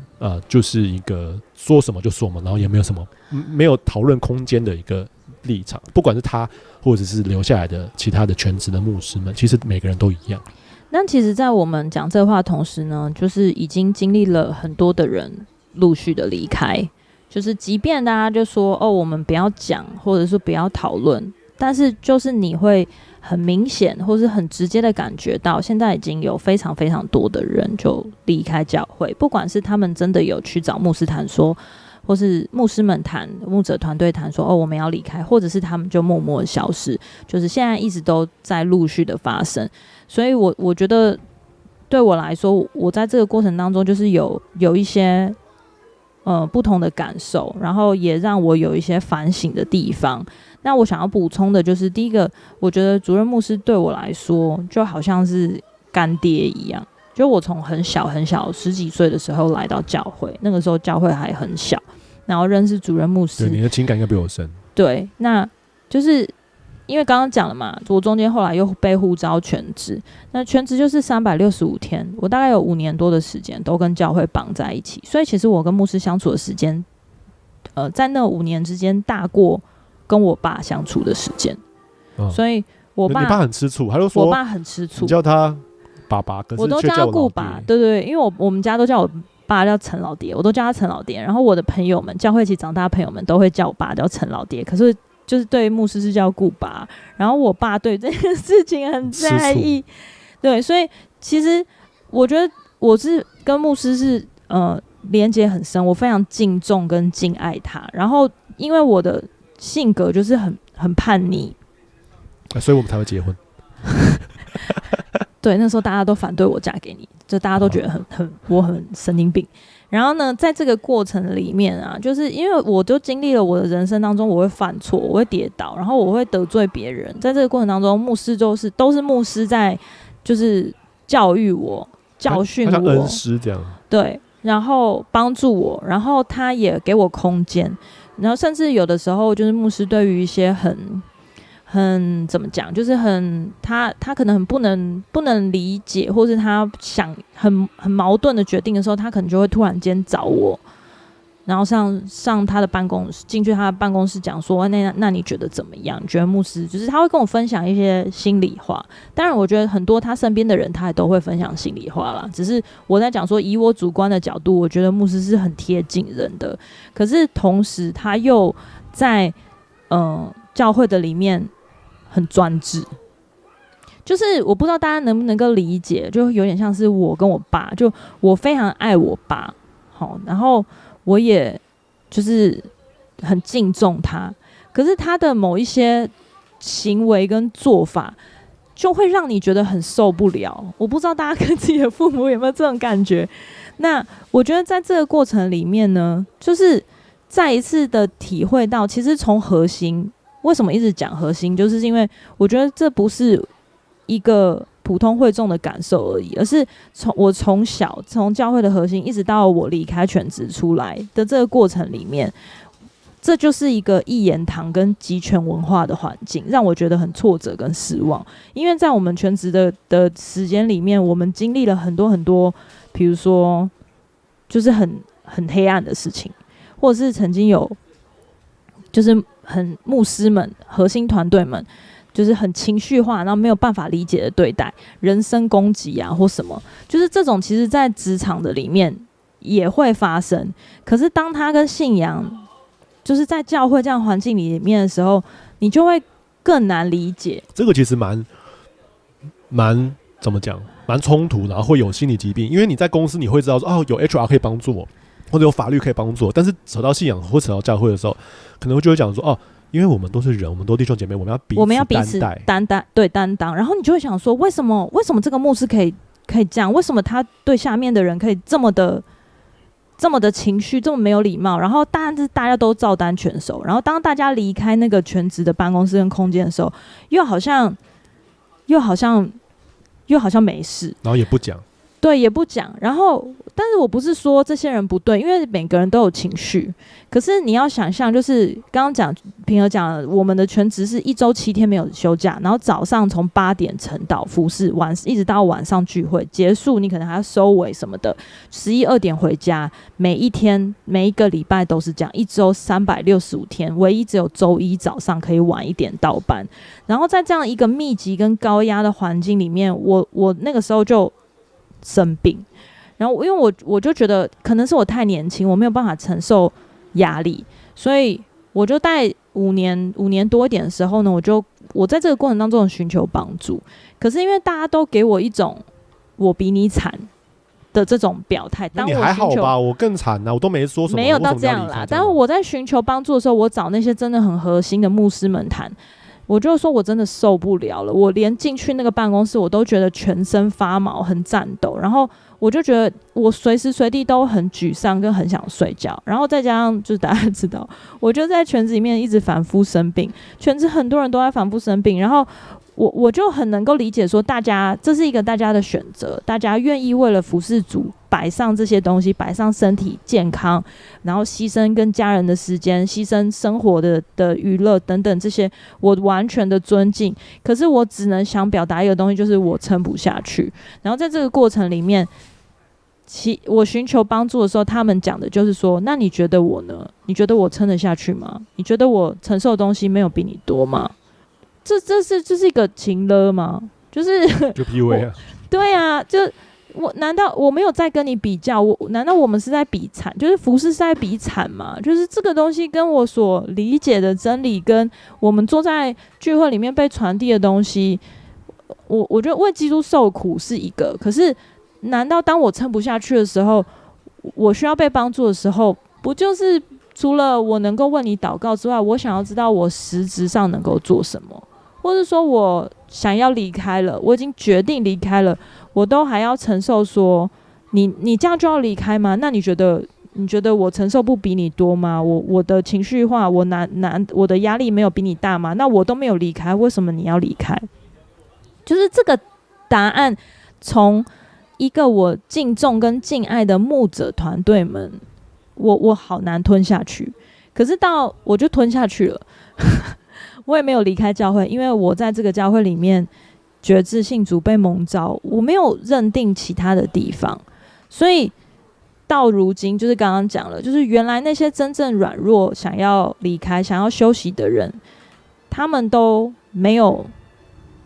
[SPEAKER 2] 就是一个说什么就说什么，然后也没有什么没有讨论空间的一个立场，不管是他或者是留下来的其他的全职的牧师们，其实每个人都一样。
[SPEAKER 1] 那其实在我们讲这话的同时呢，就是已经经历了很多的人陆续的离开，就是即便大家就说我们不要讲，或者是不要讨论，但是就是你会很明显或是很直接的感觉到，现在已经有非常非常多的人就离开教会，不管是他们真的有去找牧师谈说，或是牧师们谈、牧者团队谈说我们要离开，或者是他们就默默的消失，就是现在一直都在陆续的发生。所以我觉得对我来说，我在这个过程当中就是有一些不同的感受，然后也让我有一些反省的地方。那我想要补充的就是，第一个，我觉得主任牧师对我来说就好像是干爹一样，就我从很小10几岁的时候来到教会，那个时候教会还很小，然后认识主任牧师。
[SPEAKER 2] 对，你的情感应该比我深。
[SPEAKER 1] 对，那就是因为刚刚讲了嘛，我中间后来又被呼召全职，那全职就是365天，我大概有5年多的时间都跟教会绑在一起，所以其实我跟牧师相处的时间，在那5年之间大过跟我爸相处的时间，所以我爸，
[SPEAKER 2] 你爸很吃醋，他就说
[SPEAKER 1] 我爸很吃醋，
[SPEAKER 2] 你叫他爸爸，可是
[SPEAKER 1] 我都叫他顾爸，对，因为我们家都叫我爸叫陈老爹，我都叫他陈老爹，然后我的朋友们，教会一起长大的朋友们都会叫我爸叫陈老爹，可是就是对牧师是叫顾爸，然后我爸对这件事情很在意，对，所以其实我觉得我是跟牧师是连结很深，我非常敬重跟敬爱他，然后因为我的性格就是很叛逆，
[SPEAKER 2] 所以我们才会结婚。
[SPEAKER 1] 对，那时候大家都反对我嫁给你，就大家都觉得我很神经病。然后呢，在这个过程里面啊，就是因为我就经历了我的人生当中，我会犯错，我会跌倒，然后我会得罪别人。在这个过程当中，牧师都是牧师在就是教育我、教训我，
[SPEAKER 2] 像恩师这样。对，
[SPEAKER 1] 然后帮助我，然后他也给我空间，然后甚至有的时候就是牧师对于一些很怎么讲，就是他可能很不能理解，或是他想很矛盾的决定的时候，他可能就会突然间找我，然后上他的办公室，进去他的办公室讲说，那你觉得怎么样？你觉得牧师就是他会跟我分享一些心里话。当然，我觉得很多他身边的人他也都会分享心里话啦。只是我在讲说，以我主观的角度，我觉得牧师是很贴近人的。可是同时，他又在教会的里面很专制。就是我不知道大家能不能够理解，就有点像是我跟我爸，就我非常爱我爸，好，然后我也就是很敬重他，可是他的某一些行为跟做法，就会让你觉得很受不了。我不知道大家跟自己的父母有没有这种感觉？那我觉得在这个过程里面呢，就是再一次的体会到，其实从核心，为什么一直讲核心，就是因为我觉得这不是一个普通会众的感受而已，而是我从小从教会的核心一直到我离开全职出来的这个过程里面，这就是一个一言堂跟集权文化的环境，让我觉得很挫折跟失望。因为在我们全职的时间里面，我们经历了很多很多，比如说就是很黑暗的事情，或者是曾经有就是很牧师们核心团队们就是很情绪化，然后没有办法理解的对待，人身攻击啊或什么，就是这种其实在职场的里面也会发生。可是当他跟信仰就是在教会这样环境里面的时候，你就会更难理解。
[SPEAKER 2] 这个其实蛮怎么讲，蛮冲突，然后会有心理疾病。因为你在公司你会知道说，哦，有 HR 可以帮助我，或者有法律可以帮助我，但是扯到信仰或扯到教会的时候，可能就会讲说，哦，因为我们都是人，我们都弟兄姐妹，我们要彼此担当。然后你就会想说，为什么这个牧师可以这样？为什么他对下面的人可以这么的情绪，这么没有礼貌？然后但是大家都照单全收。然后当大家离开那个全职的办公室跟空间的时候，又好像没事，然后也不讲。
[SPEAKER 1] 对，也不讲。然后，但是我不是说这些人不对，因为每个人都有情绪。可是你要想象，就是刚刚讲平和讲了，我们的全职是1周7天没有休假，然后早上从8点晨祷服侍，一直到晚上聚会结束，你可能还要收尾什么的，11、2点回家。每一天每一个礼拜都是这样，1周365天，唯一只有周一早上可以晚一点到班。然后在这样一个密集跟高压的环境里面，我那个时候就生病，然后因为我就觉得可能是我太年轻，我没有办法承受压力，所以我就在5年多一点的时候呢，我在这个过程当中寻求帮助。可是因为大家都给我一种我比你惨的这种表态，
[SPEAKER 2] 你还好吧？我更惨啊，我都没说什么，
[SPEAKER 1] 没有到这样啦。但是我在寻求帮助的时候，我找那些真的很核心的牧师们谈。我就说我真的受不了了，我连进去那个办公室我都觉得全身发毛，很颤抖，然后我就觉得我随时随地都很沮丧跟很想睡觉，然后再加上就是大家知道我就在全职里面一直反复生病，全职很多人都在反复生病，然后我就很能够理解说这是一个大家的选择，大家愿意为了服侍主摆上这些东西，摆上身体健康，然后牺牲跟家人的时间，牺牲生活的娱乐等等，这些我完全的尊敬。可是我只能想表达一个东西，就是我撑不下去。然后在这个过程里面，我寻求帮助的时候，他们讲的就是说，那你觉得我呢？你觉得我撑得下去吗？你觉得我承受的东西没有比你多吗？这是一个情勒吗？就
[SPEAKER 2] PUA 啊？
[SPEAKER 1] 对啊，难道我没有在跟你比较？难道我们是在比惨？就是服事是在比惨吗？就是这个东西跟我所理解的真理，跟我们坐在聚会里面被传递的东西，我觉得为基督受苦是一个。可是，难道当我撑不下去的时候，我需要被帮助的时候，不就是除了我能够为你祷告之外，我想要知道我实质上能够做什么？或者说我想要离开了，我已经决定离开了，我都还要承受说你这样就要离开吗？那你觉得我承受不比你多吗？我的情绪化，我的压力没有比你大吗？那我都没有离开，为什么你要离开？就是这个答案，从一个我敬重跟敬爱的牧者团队们，我好难吞下去。可是我就吞下去了。我也没有离开教会，因为我在这个教会里面决志信主被蒙召，我没有认定其他的地方，所以到如今就是刚刚讲了，就是原来那些真正软弱想要离开想要休息的人，他们都没有，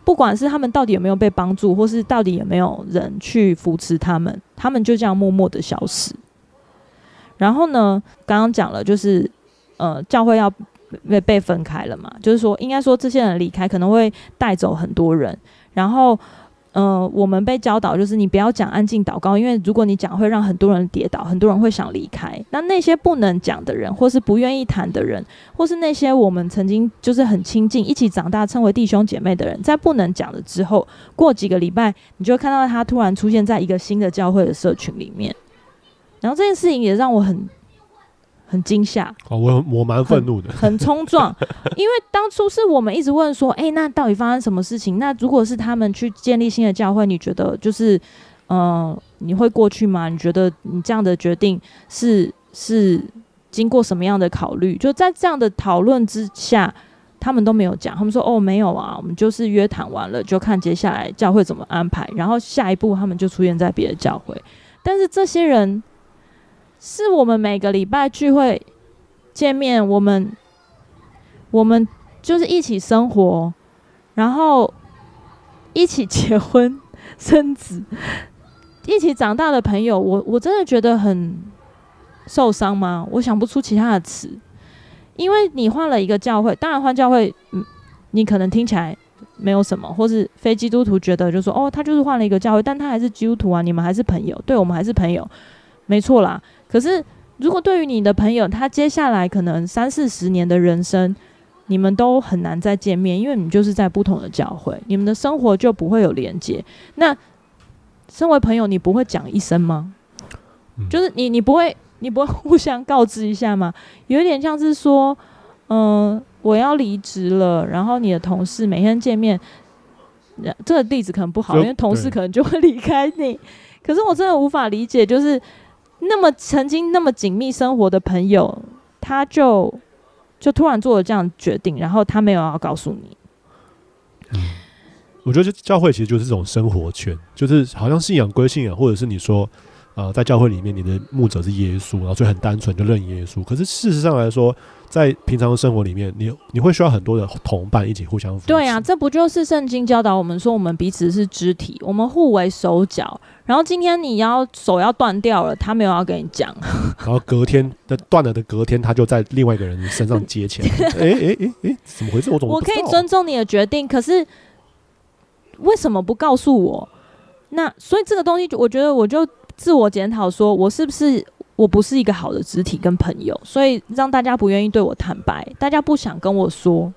[SPEAKER 1] 不管是他们到底有没有被帮助，或是到底有没有人去扶持他们，他们就这样默默的消失。然后呢，刚刚讲了，就是教会要被分开了嘛，就是说应该说这些人离开可能会带走很多人，然后我们被教导就是你不要讲安静祷告，因为如果你讲会让很多人跌倒，很多人会想离开。那些不能讲的人，或是不愿意谈的人，或是那些我们曾经就是很亲近一起长大称为弟兄姐妹的人，在不能讲了之后，过几个礼拜你就会看到他突然出现在一个新的教会的社群里面，然后这件事情也让我很惊吓，
[SPEAKER 2] 我蛮愤怒的，
[SPEAKER 1] 很冲撞，因为当初是我们一直问说，那到底发生什么事情？那如果是他们去建立新的教会，你觉得就是你会过去吗？你觉得你这样的决定是经过什么样的考虑？就在这样的讨论之下，他们都没有讲，他们说没有啊，我们就是约谈完了，就看接下来教会怎么安排，然后下一步他们就出现在别的教会。但是这些人是我们每个礼拜聚会见面，我们就是一起生活，然后一起结婚生子，一起长大的朋友，我真的觉得很受伤吗？我想不出其他的词，因为你换了一个教会，当然换教会，你可能听起来没有什么，或是非基督徒觉得就说他就是换了一个教会，但他还是基督徒啊，你们还是朋友，对，我们还是朋友，没错啦。可是如果对于你的朋友，他接下来可能30-40年的人生，你们都很难再见面，因为你们就是在不同的教会，你们的生活就不会有连接。那身为朋友，你不会讲一声吗？就是你不会互相告知一下吗？有一点像是说，我要离职了，然后你的同事每天见面，这个例子可能不好，因为同事可能就会离开你。可是我真的无法理解，就是那么曾经那么紧密生活的朋友，他就突然做了这样的决定，然后他没有要告诉你。
[SPEAKER 2] 我觉得教会其实就是这种生活圈，就是好像信仰归信仰，或者是你说在教会里面你的牧者是耶稣，然后所以很单纯就认耶稣。可是事实上来说，在平常的生活里面，你会需要很多的同伴一起互相扶持。
[SPEAKER 1] 对啊，这不就是圣经教导我们说，我们彼此是肢体，我们互为手脚。然后今天你手要断掉了，他没有要跟你讲，
[SPEAKER 2] 然后隔天断了的隔天，他就在另外一个人身上接钱。怎么回事？我
[SPEAKER 1] 可以尊重你的决定，可是为什么不告诉我？那所以这个东西，我觉得我就自我检讨，说我不是一个好的肢体跟朋友，所以让大家不愿意对我坦白，大家不想跟我说。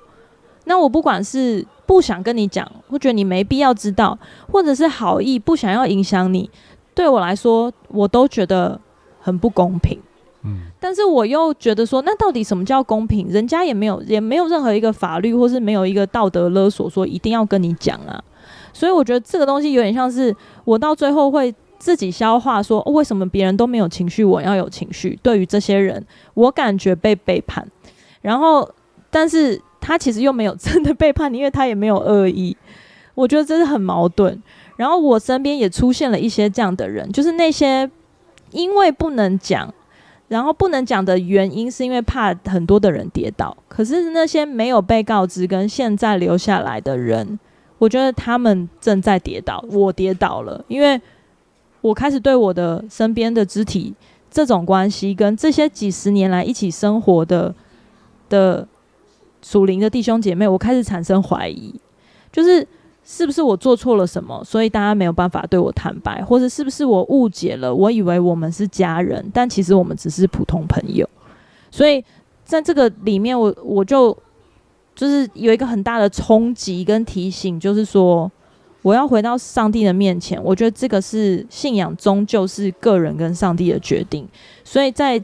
[SPEAKER 1] 那我不管是不想跟你讲，我觉得你没必要知道，或者是好意不想要影响你，对我来说我都觉得很不公平。但是我又觉得说，那到底什么叫公平？人家也没有任何一个法律，或是没有一个道德勒索说一定要跟你讲啊。所以我觉得这个东西有点像是我到最后会自己消化说，为什么别人都没有情绪，我要有情绪？对于这些人，我感觉被背叛，然后但是他其实又没有真的背叛你，因为他也没有恶意。我觉得这是很矛盾。然后我身边也出现了一些这样的人，就是那些因为不能讲，然后不能讲的原因是因为怕很多的人跌倒，可是那些没有被告知跟现在留下来的人，我觉得他们正在跌倒，我跌倒了，因为我开始对我的身边的肢体这种关系，跟这些几十年来一起生活的属灵的弟兄姐妹，我开始产生怀疑，就是是不是我做错了什么，所以大家没有办法对我坦白，或者是不是我误解了，我以为我们是家人，但其实我们只是普通朋友。所以在这个里面我就是有一个很大的冲击跟提醒，就是说我要回到上帝的面前。我觉得这个是信仰，终究是个人跟上帝的决定。所以在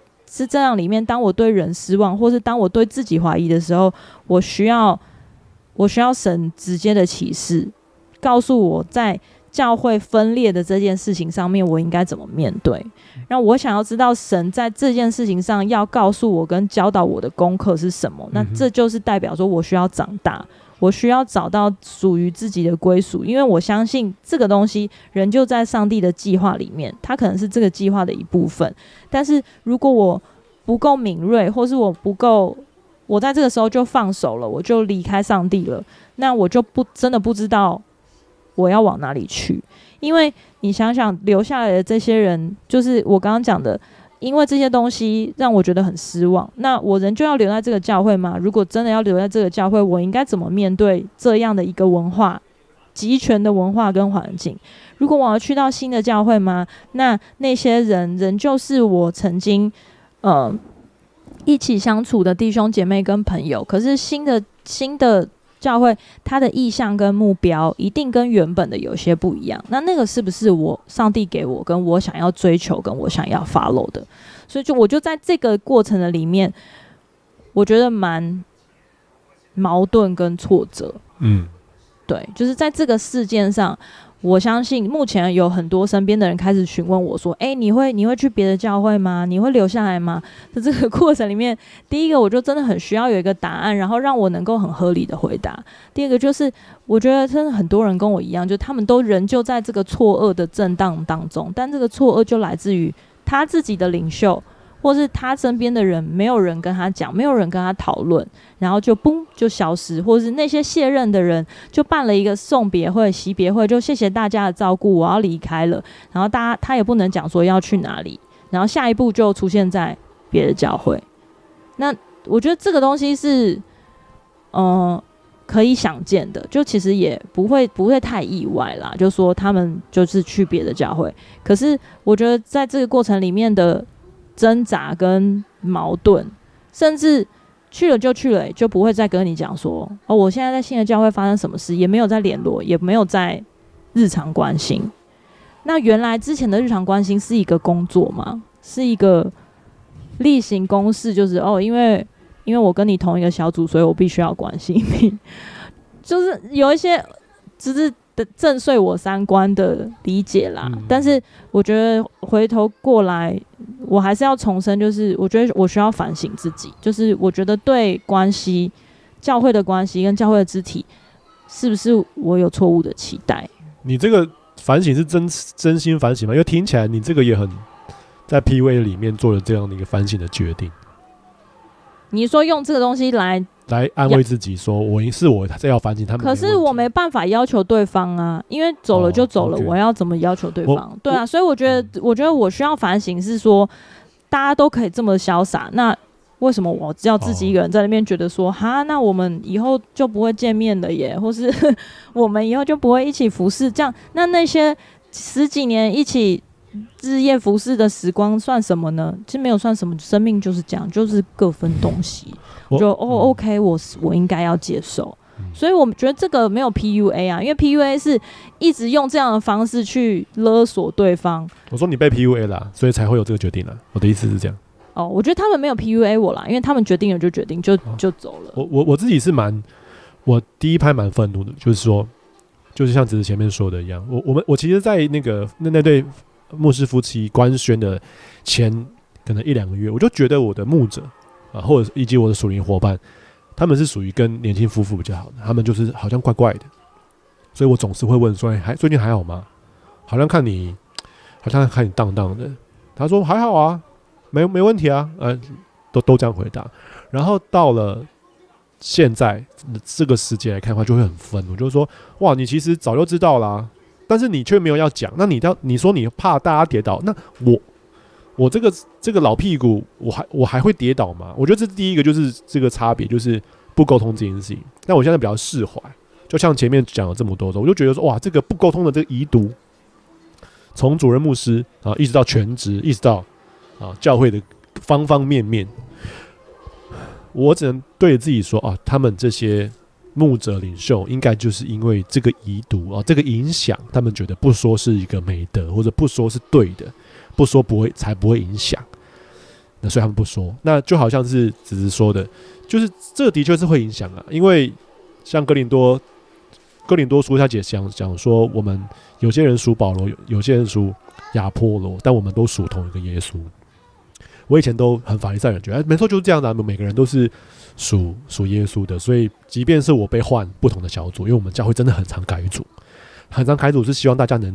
[SPEAKER 1] 这样里面，当我对人失望，或是当我对自己怀疑的时候，我需要神直接的启示，告诉我在教会分裂的这件事情上面，我应该怎么面对。然后我想要知道神在这件事情上要告诉我跟教导我的功课是什么。那这就是代表说我需要长大，我需要找到属于自己的归属，因为我相信这个东西仍旧在上帝的计划里面，它可能是这个计划的一部分。但是如果我不够敏锐，或是我在这个时候就放手了，我就离开上帝了，那我就真的不知道我要往哪里去。因为你想想留下来的这些人，就是我刚刚讲的，因为这些东西让我觉得很失望，那我人就要留在这个教会吗？如果真的要留在这个教会，我应该怎么面对这样的一个文化，集权的文化跟环境？如果我要去到新的教会吗？那些人仍旧是我曾经一起相处的弟兄姐妹跟朋友，可是新的教会，它的意向跟目标一定跟原本的有些不一样。那个是不是上帝给我，跟我想要追求，跟我想要 follow 的？所以我就在这个过程的里面，我觉得蛮矛盾跟挫折。对，就是在这个事件上，我相信目前有很多身边的人开始询问我说：“你会去别的教会吗？你会留下来吗？”在这个过程里面，第一个我就真的很需要有一个答案，然后让我能够很合理的回答。第二个就是我觉得真的很多人跟我一样，就他们都仍旧在这个错愕的震荡当中，但这个错愕就来自于他自己的领袖，或是他身边的人，没有人跟他讲，没有人跟他讨论，然后就嘣就消失，或是那些卸任的人就办了一个送别会、惜别会，就谢谢大家的照顾，我要离开了，然后他也不能讲说要去哪里，然后下一步就出现在别的教会。那我觉得这个东西是可以想见的，就其实也不会太意外啦，就说他们就是去别的教会。可是我觉得在这个过程里面的挣扎跟矛盾，甚至去了就去了，就不会再跟你讲说我现在在新的教会发生什么事，也没有在联络，也没有在日常关心。那原来之前的日常关心是一个工作吗？是一个例行公事，就是因为我跟你同一个小组，所以我必须要关心你，就是有一些只是震碎我三观的理解啦。但是我觉得回头过来，我还是要重申，就是我觉得我需要反省自己，就是我觉得对关系、教会的关系跟教会的肢体，是不是我有错误的期待？
[SPEAKER 2] 你这个反省是真心反省吗？因为听起来你这个也很在 PUA 里面做了这样的一个反省的决定。
[SPEAKER 1] 你说用这个东西来
[SPEAKER 2] 安慰自己说我在要反省他们，
[SPEAKER 1] 可是我没办法要求对方啊，因为走了就走了，我要怎么要求对方？对啊，所以我觉得我需要反省是说，大家都可以这么潇洒，那为什么我只要自己一个人在那边觉得说那我们以后就不会见面了耶，或是我们以后就不会一起服侍这样？那些10几年一起日夜服侍的时光算什么呢？其实没有算什么，生命就是这样，就是各分东西。OK， 我应该要接受。所以我觉得这个没有 PUA 啊，因为 PUA 是一直用这样的方式去勒索对方。
[SPEAKER 2] 我说你被 PUA 啦，所以才会有这个决定啦。我的意思是这样。
[SPEAKER 1] 我觉得他们没有 PUA 我啦，因为他们决定了就决定，就走了。
[SPEAKER 2] 我自己是我第一拍蛮愤怒的，就是说，就是像子子前面说的一样，我其实，在那对牧师夫妻官宣的前可能1-2个月，我就觉得我的牧者或者以及我的属灵伙伴，他们是属于跟年轻夫妇比较好的，他们就是好像怪怪的，所以我总是会问说，最近还好吗？好像看你荡荡的。他说还好啊，没问题啊，都这样回答。然后到了现在这个时间来看的话，就会很愤怒，就是说哇，你其实早就知道啦，但是你却没有要讲。那你说你怕大家跌倒，那我这个老屁股，我还会跌倒吗？我觉得这第一个就是这个差别，就是不沟通这件事情。但我现在比较释怀，就像前面讲了这么多的，我就觉得说哇，这个不沟通的这个遗毒，从主任牧师一直到全职，一直到教会的方方面面，我只能对自己说他们这些牧者领袖应该就是因为这个遗毒这个影响，他们觉得不说是一个美德，或者不说是对的，不说才不会影响，那所以他们不说。那就好像是只是说的，就是这个的确是会影响因为像哥林多书他讲说，我们有些人属保罗，有些人属亚波罗，但我们都属同一个耶稣。我以前都很法利赛人，觉得没错就是这样的、每个人都是属耶稣的，所以即便是我被换不同的小组，因为我们教会真的很常改组，很常改组是希望大家能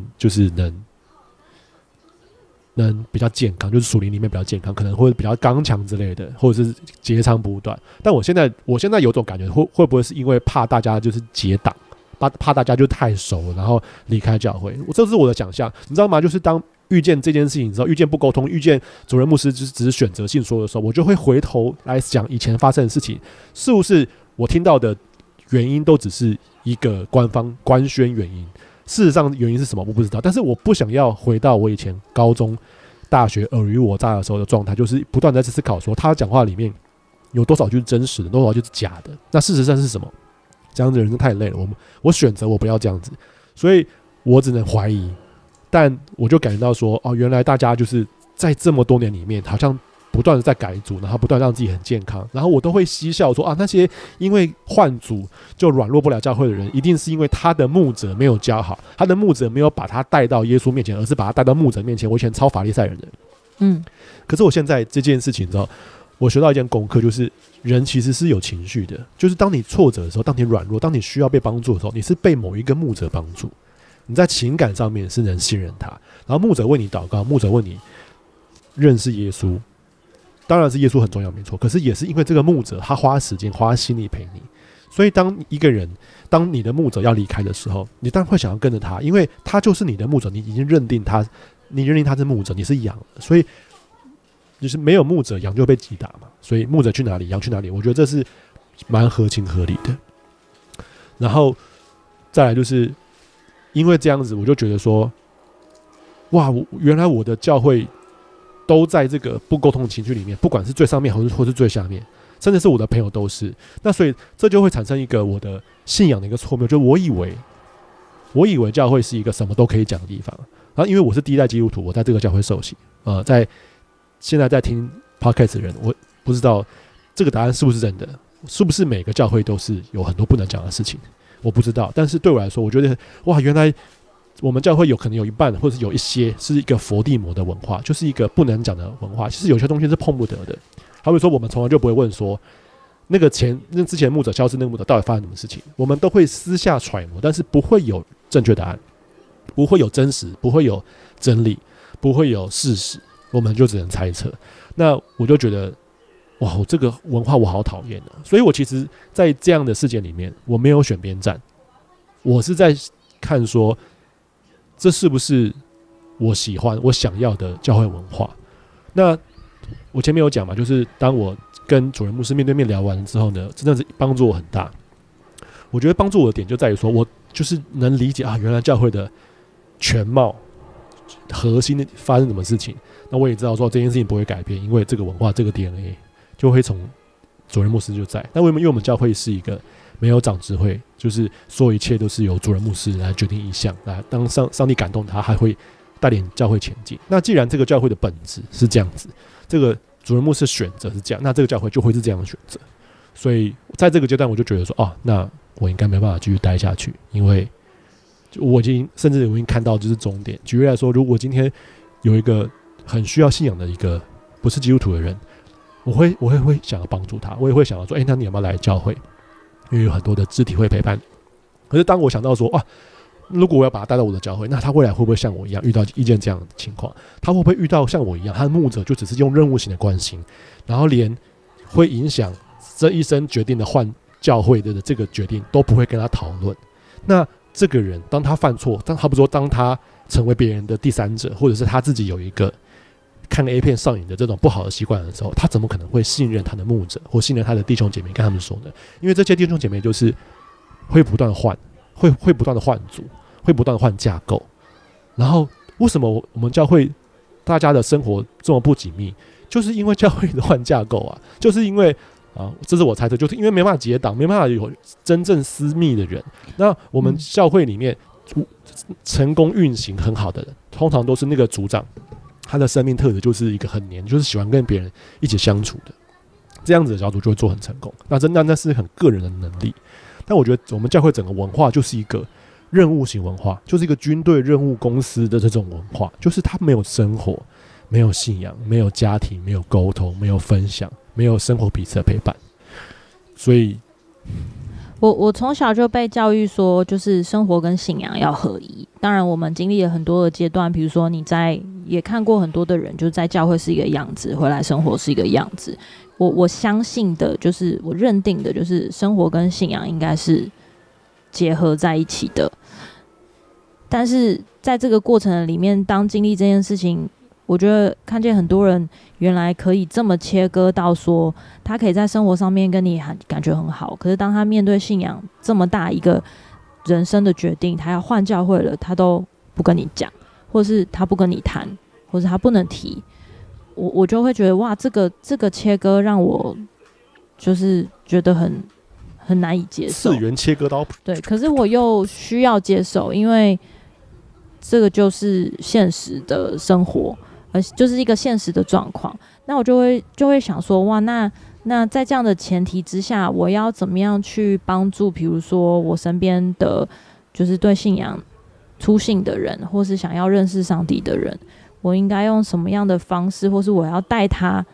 [SPEAKER 2] 比较健康，就是属灵里面比较健康，可能会比较刚强之类的，或者是截长补短。但我现在有种感觉，会不会是因为怕大家就是结党，怕大家就太熟了，然后离开教会？这是我的想象，你知道吗？就是当遇见这件事情之后，遇见不沟通，遇见主任牧师只是选择性说的时候，我就会回头来想以前发生的事情，是不是我听到的原因都只是一个官方官宣原因？事实上原因是什么我不知道，但是我不想要回到我以前高中、大学尔虞我诈的时候的状态，就是不断在思考说他讲话里面有多少就是真实的，多少就是假的。那事实上是什么？这样子人生太累了，我选择我不要这样子，所以我只能怀疑。但我就感觉到说，原来大家就是在这么多年里面，好像不断的在改组，然后不断让自己很健康，然后我都会嬉笑说那些因为换组就软弱不了教会的人，一定是因为他的牧者没有教好，他的牧者没有把他带到耶稣面前，而是把他带到牧者面前。我以前超法利赛人的，可是我现在这件事情，你知道，我学到一件功课，就是人其实是有情绪的，就是当你挫折的时候，当你软弱，当你需要被帮助的时候，你是被某一个牧者帮助，你在情感上面是能信任他，然后牧者为你祷告，牧者为你认识耶稣。当然是耶稣很重要没错，可是也是因为这个牧者他花时间花心力陪你，所以当你的牧者要离开的时候，你当然会想要跟着他，因为他就是你的牧者，你已经认定他是牧者，你是羊，所以就是没有牧者羊就被击打嘛，所以牧者去哪里羊去哪里，我觉得这是蛮合情合理的。然后再来就是因为这样子，我就觉得说，哇，原来我的教会都在这个不沟通的情绪里面，不管是最上面或是最下面，甚至是我的朋友都是。那所以这就会产生一个我的信仰的一个错谬，就是我以为教会是一个什么都可以讲的地方。然后因为我是第一代基督徒，我在这个教会受洗，现在在听 podcast 的人，我不知道这个答案是不是真的，是不是每个教会都是有很多不能讲的事情，我不知道。但是对我来说，我觉得哇，原来我们教会可能有一半或者有一些是一个佛地魔的文化，就是一个不能讲的文化。其实有些东西是碰不得的，好比说我们从来就不会问说那之前牧者消失，那个牧者到底发生什么事情，我们都会私下揣摩，但是不会有正确答案，不会有真实，不会有真理，不会有事实，我们就只能猜测。那我就觉得哇，这个文化我好讨厌啊！所以我其实在这样的事件里面，我没有选边站，我是在看说这是不是我喜欢我想要的教会文化。那我前面有讲嘛，就是当我跟主任牧师面对面聊完之后呢，真的是帮助我很大。我觉得帮助我的点就在于说，我就是能理解原来教会的全貌核心的发生什么事情。那我也知道说这件事情不会改变，因为这个文化这个 DNA 就会从主任牧师就在。那因为我们教会是一个没有长执会，就是所有一切都是由主任牧师来决定意向，来当上帝感动他，还会带领教会前进。那既然这个教会的本质是这样子，这个主任牧师选择是这样，那这个教会就会是这样的选择。所以在这个阶段，我就觉得说，那我应该没办法继续待下去，因为甚至我已经看到就是终点。举例来说，如果今天有一个很需要信仰的一个不是基督徒的人，我会想要帮助他，我也会想要说，那你要不要来教会？因为有很多的肢体会陪伴。可是当我想到说，如果我要把他带到我的教会，那他未来会不会像我一样遇到一件这样的情况？他会不会遇到像我一样，他的牧者就只是用任务型的关心，然后连会影响这一生决定的换教会的这个决定都不会跟他讨论？那这个人当他犯错，当他成为别人的第三者，或者是他自己有一个看 A 片上瘾的这种不好的习惯的时候，他怎么可能会信任他的牧者或信任他的弟兄姐妹跟他们说呢？因为这些弟兄姐妹就是会不断的换，会不断的换组，会不断的换架构。然后为什么我们教会大家的生活这么不紧密？就是因为教会的换架构啊，就是因为这是我猜测，就是因为没办法结党，没办法有真正私密的人。那我们教会里面成功运行很好的人，通常都是那个组长，他的生命特质就是一个很黏，就是喜欢跟别人一起相处的，这样子的小组就会做很成功。那是很个人的能力。但我觉得我们教会整个文化就是一个任务型文化，就是一个军队任务公司的这种文化，就是他没有生活，没有信仰，没有家庭，没有沟通，没有分享，没有生活彼此的陪伴。所以
[SPEAKER 1] 我从小就被教育说，就是生活跟信仰要合一。当然，我们经历了很多的阶段，比如说也看过很多的人，就是在教会是一个样子，回来生活是一个样子。我相信的就是，我认定的就是生活跟信仰应该是结合在一起的。但是在这个过程里面，当经历这件事情，我觉得看见很多人原来可以这么切割到说，他可以在生活上面跟你感觉很好，可是当他面对信仰这么大一个人生的决定，他要换教会了，他都不跟你讲，或是他不跟你谈，或是他不能提，我就会觉得哇，这个切割让我就是觉得很难以接受。
[SPEAKER 2] 次元切割刀。
[SPEAKER 1] 对，可是我又需要接受，因为这个就是现实的生活，就是一个现实的状况。那我就会想说，哇，那在这样的前提之下，我要怎么样去帮助，比如说我身边的就是对信仰初信的人，或是想要认识上帝的人，我应该用什么样的方式，或是我要带他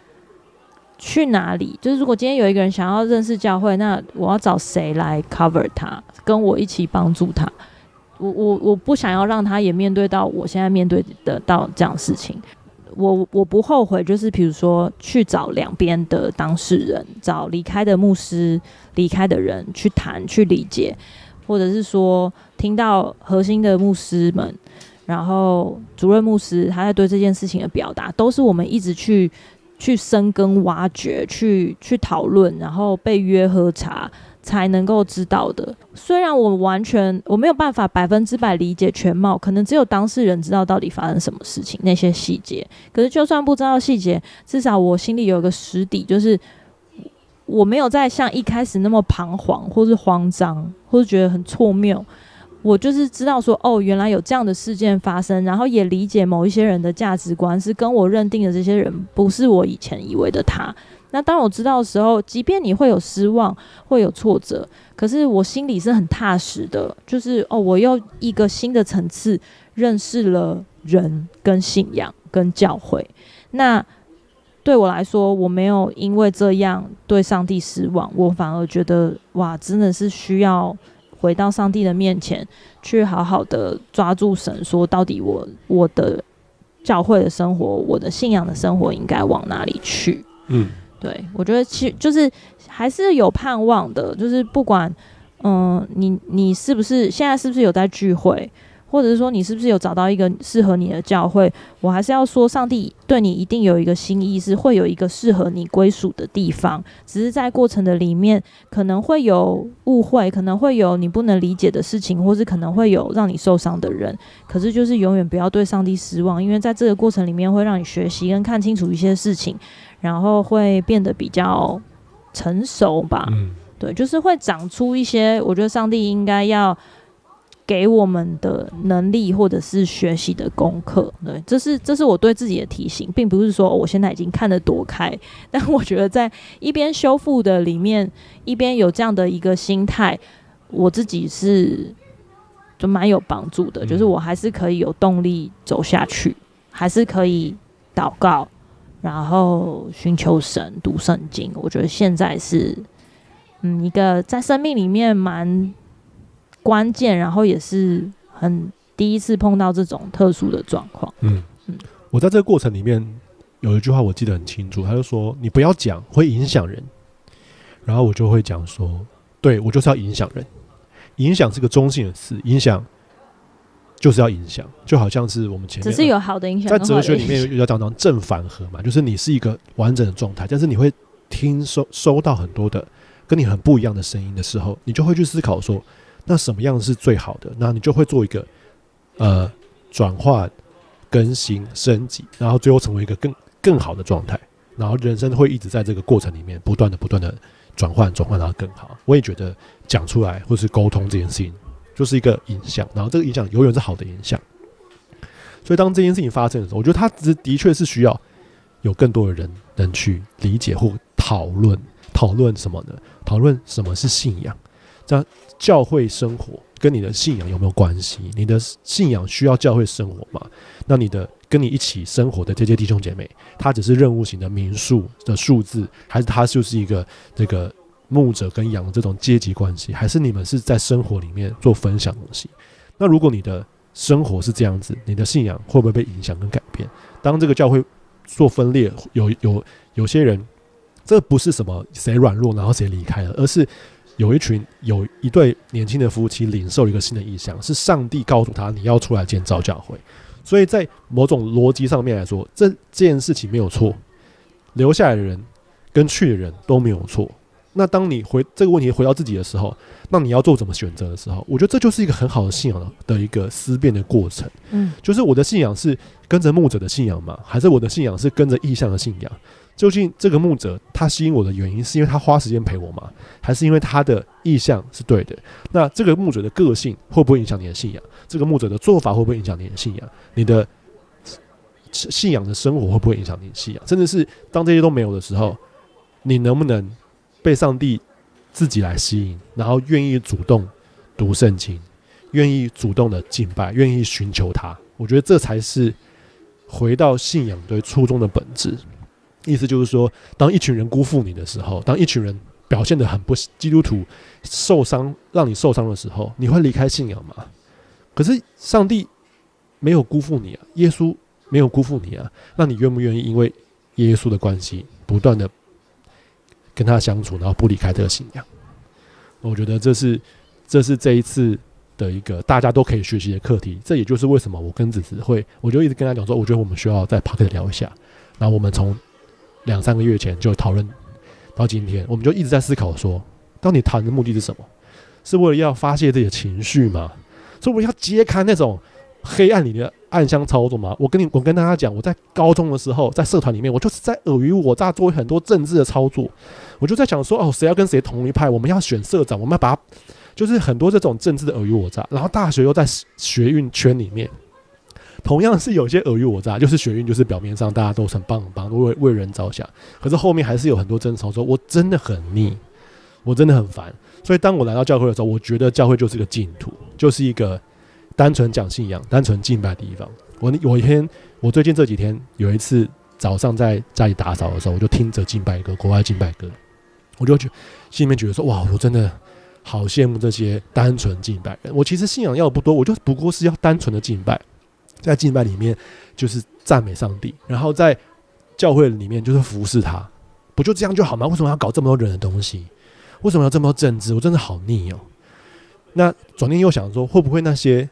[SPEAKER 1] 去哪里？就是如果今天有一个人想要认识教会，那我要找谁来 cover 他，跟我一起帮助他？我不想要让他也面对到我现在面对的到这样的事情。我不后悔，就是比如说去找两边的当事人，找离开的牧师、离开的人去谈、去理解，或者是说听到核心的牧师们，然后主任牧师他在对这件事情的表达，都是我们一直去深耕、挖掘、去讨论，然后被约喝茶才能够知道的。虽然我没有办法100%理解全貌，可能只有当事人知道到底发生什么事情，那些细节。可是就算不知道细节，至少我心里有一个实底，就是我没有再像一开始那么彷徨，或是慌张，或是觉得很错谬。我就是知道说，哦，原来有这样的事件发生，然后也理解某一些人的价值观是跟我认定的这些人不是我以前以为的他。那当我知道的时候，即便你会有失望，会有挫折，可是我心里是很踏实的，就是我又一个新的层次认识了人跟信仰跟教会。那对我来说，我没有因为这样对上帝失望，我反而觉得哇，真的是需要回到上帝的面前，去好好的抓住神，说到底我的教会的生活，我的信仰的生活应该往哪里去？对，我觉得就是还是有盼望的，就是不管你是不是现在是不是有在聚会，或者是说你是不是有找到一个适合你的教会，我还是要说，上帝对你一定有一个心意，是会有一个适合你归属的地方，只是在过程的里面可能会有误会，可能会有你不能理解的事情，或是可能会有让你受伤的人，可是就是永远不要对上帝失望，因为在这个过程里面会让你学习跟看清楚一些事情，然后会变得比较成熟吧。对，就是会长出一些我觉得上帝应该要给我们的能力或者是学习的功课。对，这是我对自己的提醒，并不是说我现在已经看得多开，但我觉得在一边修复的里面，一边有这样的一个心态，我自己是就蛮有帮助的，就是我还是可以有动力走下去，还是可以祷告，然后寻求神，读圣经。我觉得现在是一个在生命里面蛮关键，然后也是很第一次碰到这种特殊的状况。
[SPEAKER 2] 我在这个过程里面有一句话我记得很清楚，他就说你不要讲会影响人，然后我就会讲说，对，我就是要影响人。影响是个中性的词，影响就是要影响，就好像是我们前面
[SPEAKER 1] 只是有好的影响，
[SPEAKER 2] 在哲学里面要讲到正反合嘛，就是你是一个完整的状态，但是你会收到很多的跟你很不一样的声音的时候，你就会去思考说，那什么样是最好的？那你就会做一个转换、更新、升级，然后最后成为一个更好的状态。然后人生会一直在这个过程里面不断的转换，然后更好。我也觉得讲出来或是沟通这件事情就是一个影响，然后这个影响永远是好的影响。所以当这件事情发生的时候，我觉得它的确是需要有更多的人能去理解或讨论什么呢？讨论什么是信仰。这样教会生活跟你的信仰有没有关系？你的信仰需要教会生活吗？那你的跟你一起生活的这些弟兄姐妹，他只是任务型的民数的数字，还是他就是一个这个牧者跟羊的这种阶级关系，还是你们是在生活里面做分享的东西？那如果你的生活是这样子，你的信仰会不会被影响跟改变？当这个教会做分裂，有些人，这不是什么谁软弱然后谁离开了，而是有一对年轻的夫妻领受了一个新的意向，是上帝告诉他你要出来建造教会。所以在某种逻辑上面来说，这件事情没有错，留下来的人跟去的人都没有错。那当你这个问题回到自己的时候，那你要做怎么选择的时候，我觉得这就是一个很好的信仰的一个思辨的过程。就是我的信仰是跟着牧者的信仰吗？还是我的信仰是跟着意向的信仰？究竟这个牧者他吸引我的原因是因为他花时间陪我吗？还是因为他的意向是对的？那这个牧者的个性会不会影响你的信仰？这个牧者的做法会不会影响你的信仰？你的信仰的生活会不会影响你的信仰？甚至是当这些都没有的时候，你能不能被上帝自己来吸引，然后愿意主动读圣经，愿意主动的敬拜，愿意寻求他？我觉得这才是回到信仰对初衷的本质。意思就是说，当一群人辜负你的时候，当一群人表现得很不基督徒受伤，让你受伤的时候，你会离开信仰吗？可是上帝没有辜负你啊，耶稣没有辜负你啊，那你愿不愿意因为耶稣的关系，不断的跟他相处，然后不离开这个信仰？我觉得这是这一次的一个大家都可以学习的课题。这也就是为什么我跟子子我就一直跟他讲说，我觉得我们需要在 Podcast 聊一下。然后我们从2-3个月前就讨论到今天，我们就一直在思考说，到底谈的目的是什么？是为了要发泄自己的情绪吗？是为了要揭开那种黑暗里的暗箱操作吗？我跟大家讲，我在高中的时候，在社团里面，我就是在尔虞我诈，做很多政治的操作。我就在想说，谁要跟谁同一派，我们要选社长，我们要把他，就是很多这种政治的尔虞我诈。然后大学又在学运圈里面，同样是有些尔虞我诈，就是学运就是表面上大家都很棒很棒，都为人着想，可是后面还是有很多争吵。说我真的很腻，我真的很烦。所以当我来到教会的时候，我觉得教会就是个净土，就是一个单纯讲信仰、单纯敬拜的地方。我最近这几天有一次早上在家里打扫的时候，我就听着敬拜歌，国外敬拜歌，我就心里面觉得说，哇，我真的好羡慕这些单纯敬拜人。我其实信仰要的不多，我就不过是要单纯的敬拜，在敬拜里面就是赞美上帝，然后在教会里面就是服侍他，不就这样就好吗？为什么要搞这么多人的东西？为什么要这么多政治？我真的好腻哦。那转念又想说，会不会那些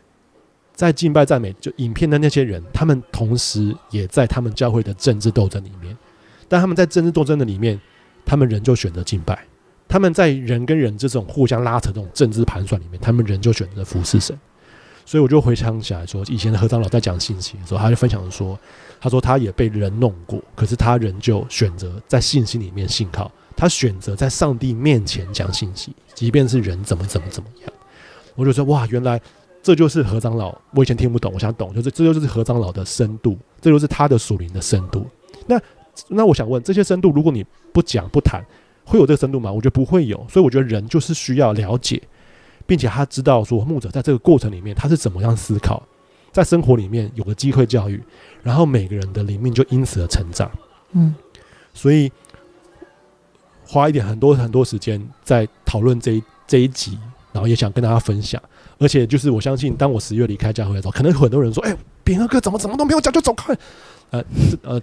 [SPEAKER 2] 在敬拜赞美就影片的那些人，他们同时也在他们教会的政治斗争里面？但他们在政治斗争的里面，他们人就选择敬拜；他们在人跟人这种互相拉扯这种政治盘算里面，他们人就选择服侍神。所以我就回想起来说，以前的何长老在讲信息的时候，他就分享说，他说他也被人弄过，可是他仍旧选择在信心里面信靠，他选择在上帝面前讲信息，即便是人怎么样。我就说，哇，原来这就是何长老，我以前听不懂，我想懂，这就是何长老的深度，这就是他的属灵的深度。那我想问，这些深度如果你不讲不谈，会有这个深度吗？我觉得不会有。所以我觉得人就是需要了解，并且他知道说牧者在这个过程里面他是怎么样思考，在生活里面有了机会教育，然后每个人的灵命就因此而成长。所以花很多时间在讨论这一集，然后也想跟大家分享。而且就是我相信，当我10月离开教会的时候，可能有很多人说，秉和哥怎么都没有讲就走开。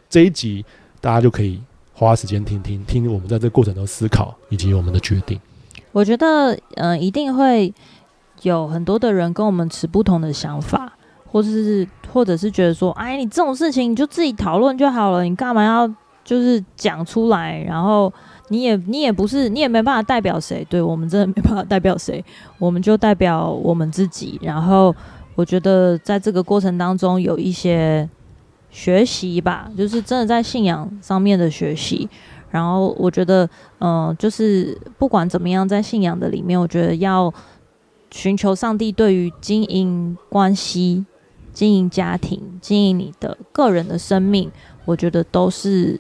[SPEAKER 2] 这一集大家就可以花时间听我们在这个过程中思考以及我们的决定。
[SPEAKER 1] 我觉得一定会有很多的人跟我们持不同的想法，或者是觉得说，你这种事情你就自己讨论就好了，你干嘛要就是讲出来？然后你也没办法代表谁，对，我们真的没办法代表谁，我们就代表我们自己。然后我觉得在这个过程当中有一些学习吧，就是真的在信仰上面的学习。然后我觉得就是不管怎么样，在信仰的里面，我觉得要寻求上帝对于经营关系、经营家庭、经营你的个人的生命，我觉得都是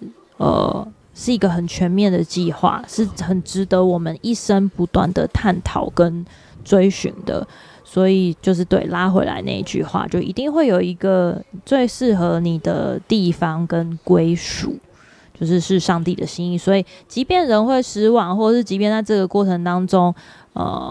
[SPEAKER 1] 是一个很全面的计划，是很值得我们一生不断的探讨跟追寻的。所以就是对，拉回来那一句话，就一定会有一个最适合你的地方跟归属，是上帝的心意。所以即便人会失望，或者是即便在这个过程当中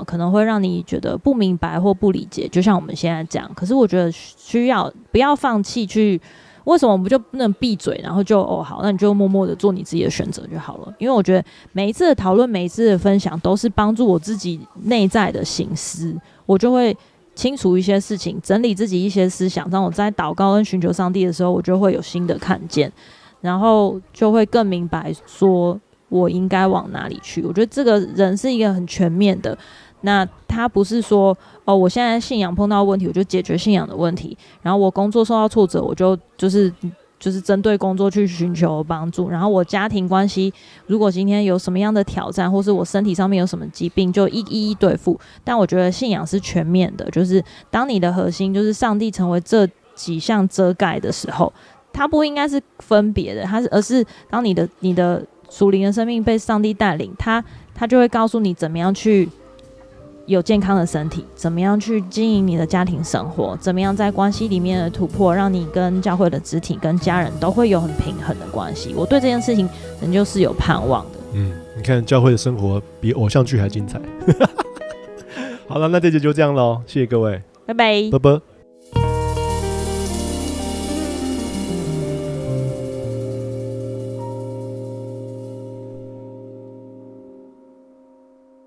[SPEAKER 1] 可能会让你觉得不明白或不理解，就像我们现在这样，可是我觉得需要不要放弃去，为什么我们就不能闭嘴，然后就好，那你就默默的做你自己的选择就好了。因为我觉得每一次的讨论，每一次的分享，都是帮助我自己内在的省思，我就会清楚一些事情，整理自己一些思想，让我在祷告跟寻求上帝的时候，我就会有新的看见，然后就会更明白说我应该往哪里去。我觉得这个人是一个很全面的，那他不是说我现在信仰碰到问题，我就解决信仰的问题，然后我工作受到挫折，我就是针对工作去寻求帮助，然后我家庭关系如果今天有什么样的挑战，或是我身体上面有什么疾病，就一一对付。但我觉得信仰是全面的，就是当你的核心就是上帝成为这几项遮盖的时候，它不应该是分别的，而是当你的属灵的生命被上帝带领，他就会告诉你怎么样去有健康的身体，怎么样去经营你的家庭生活，怎么样在关系里面的突破，让你跟教会的肢体跟家人都会有很平衡的关系。我对这件事情仍旧是有盼望的。
[SPEAKER 2] 你看教会的生活比偶像剧还精彩。好了，那这集就这样咯，谢谢各位，
[SPEAKER 1] 拜拜，
[SPEAKER 2] 拜拜。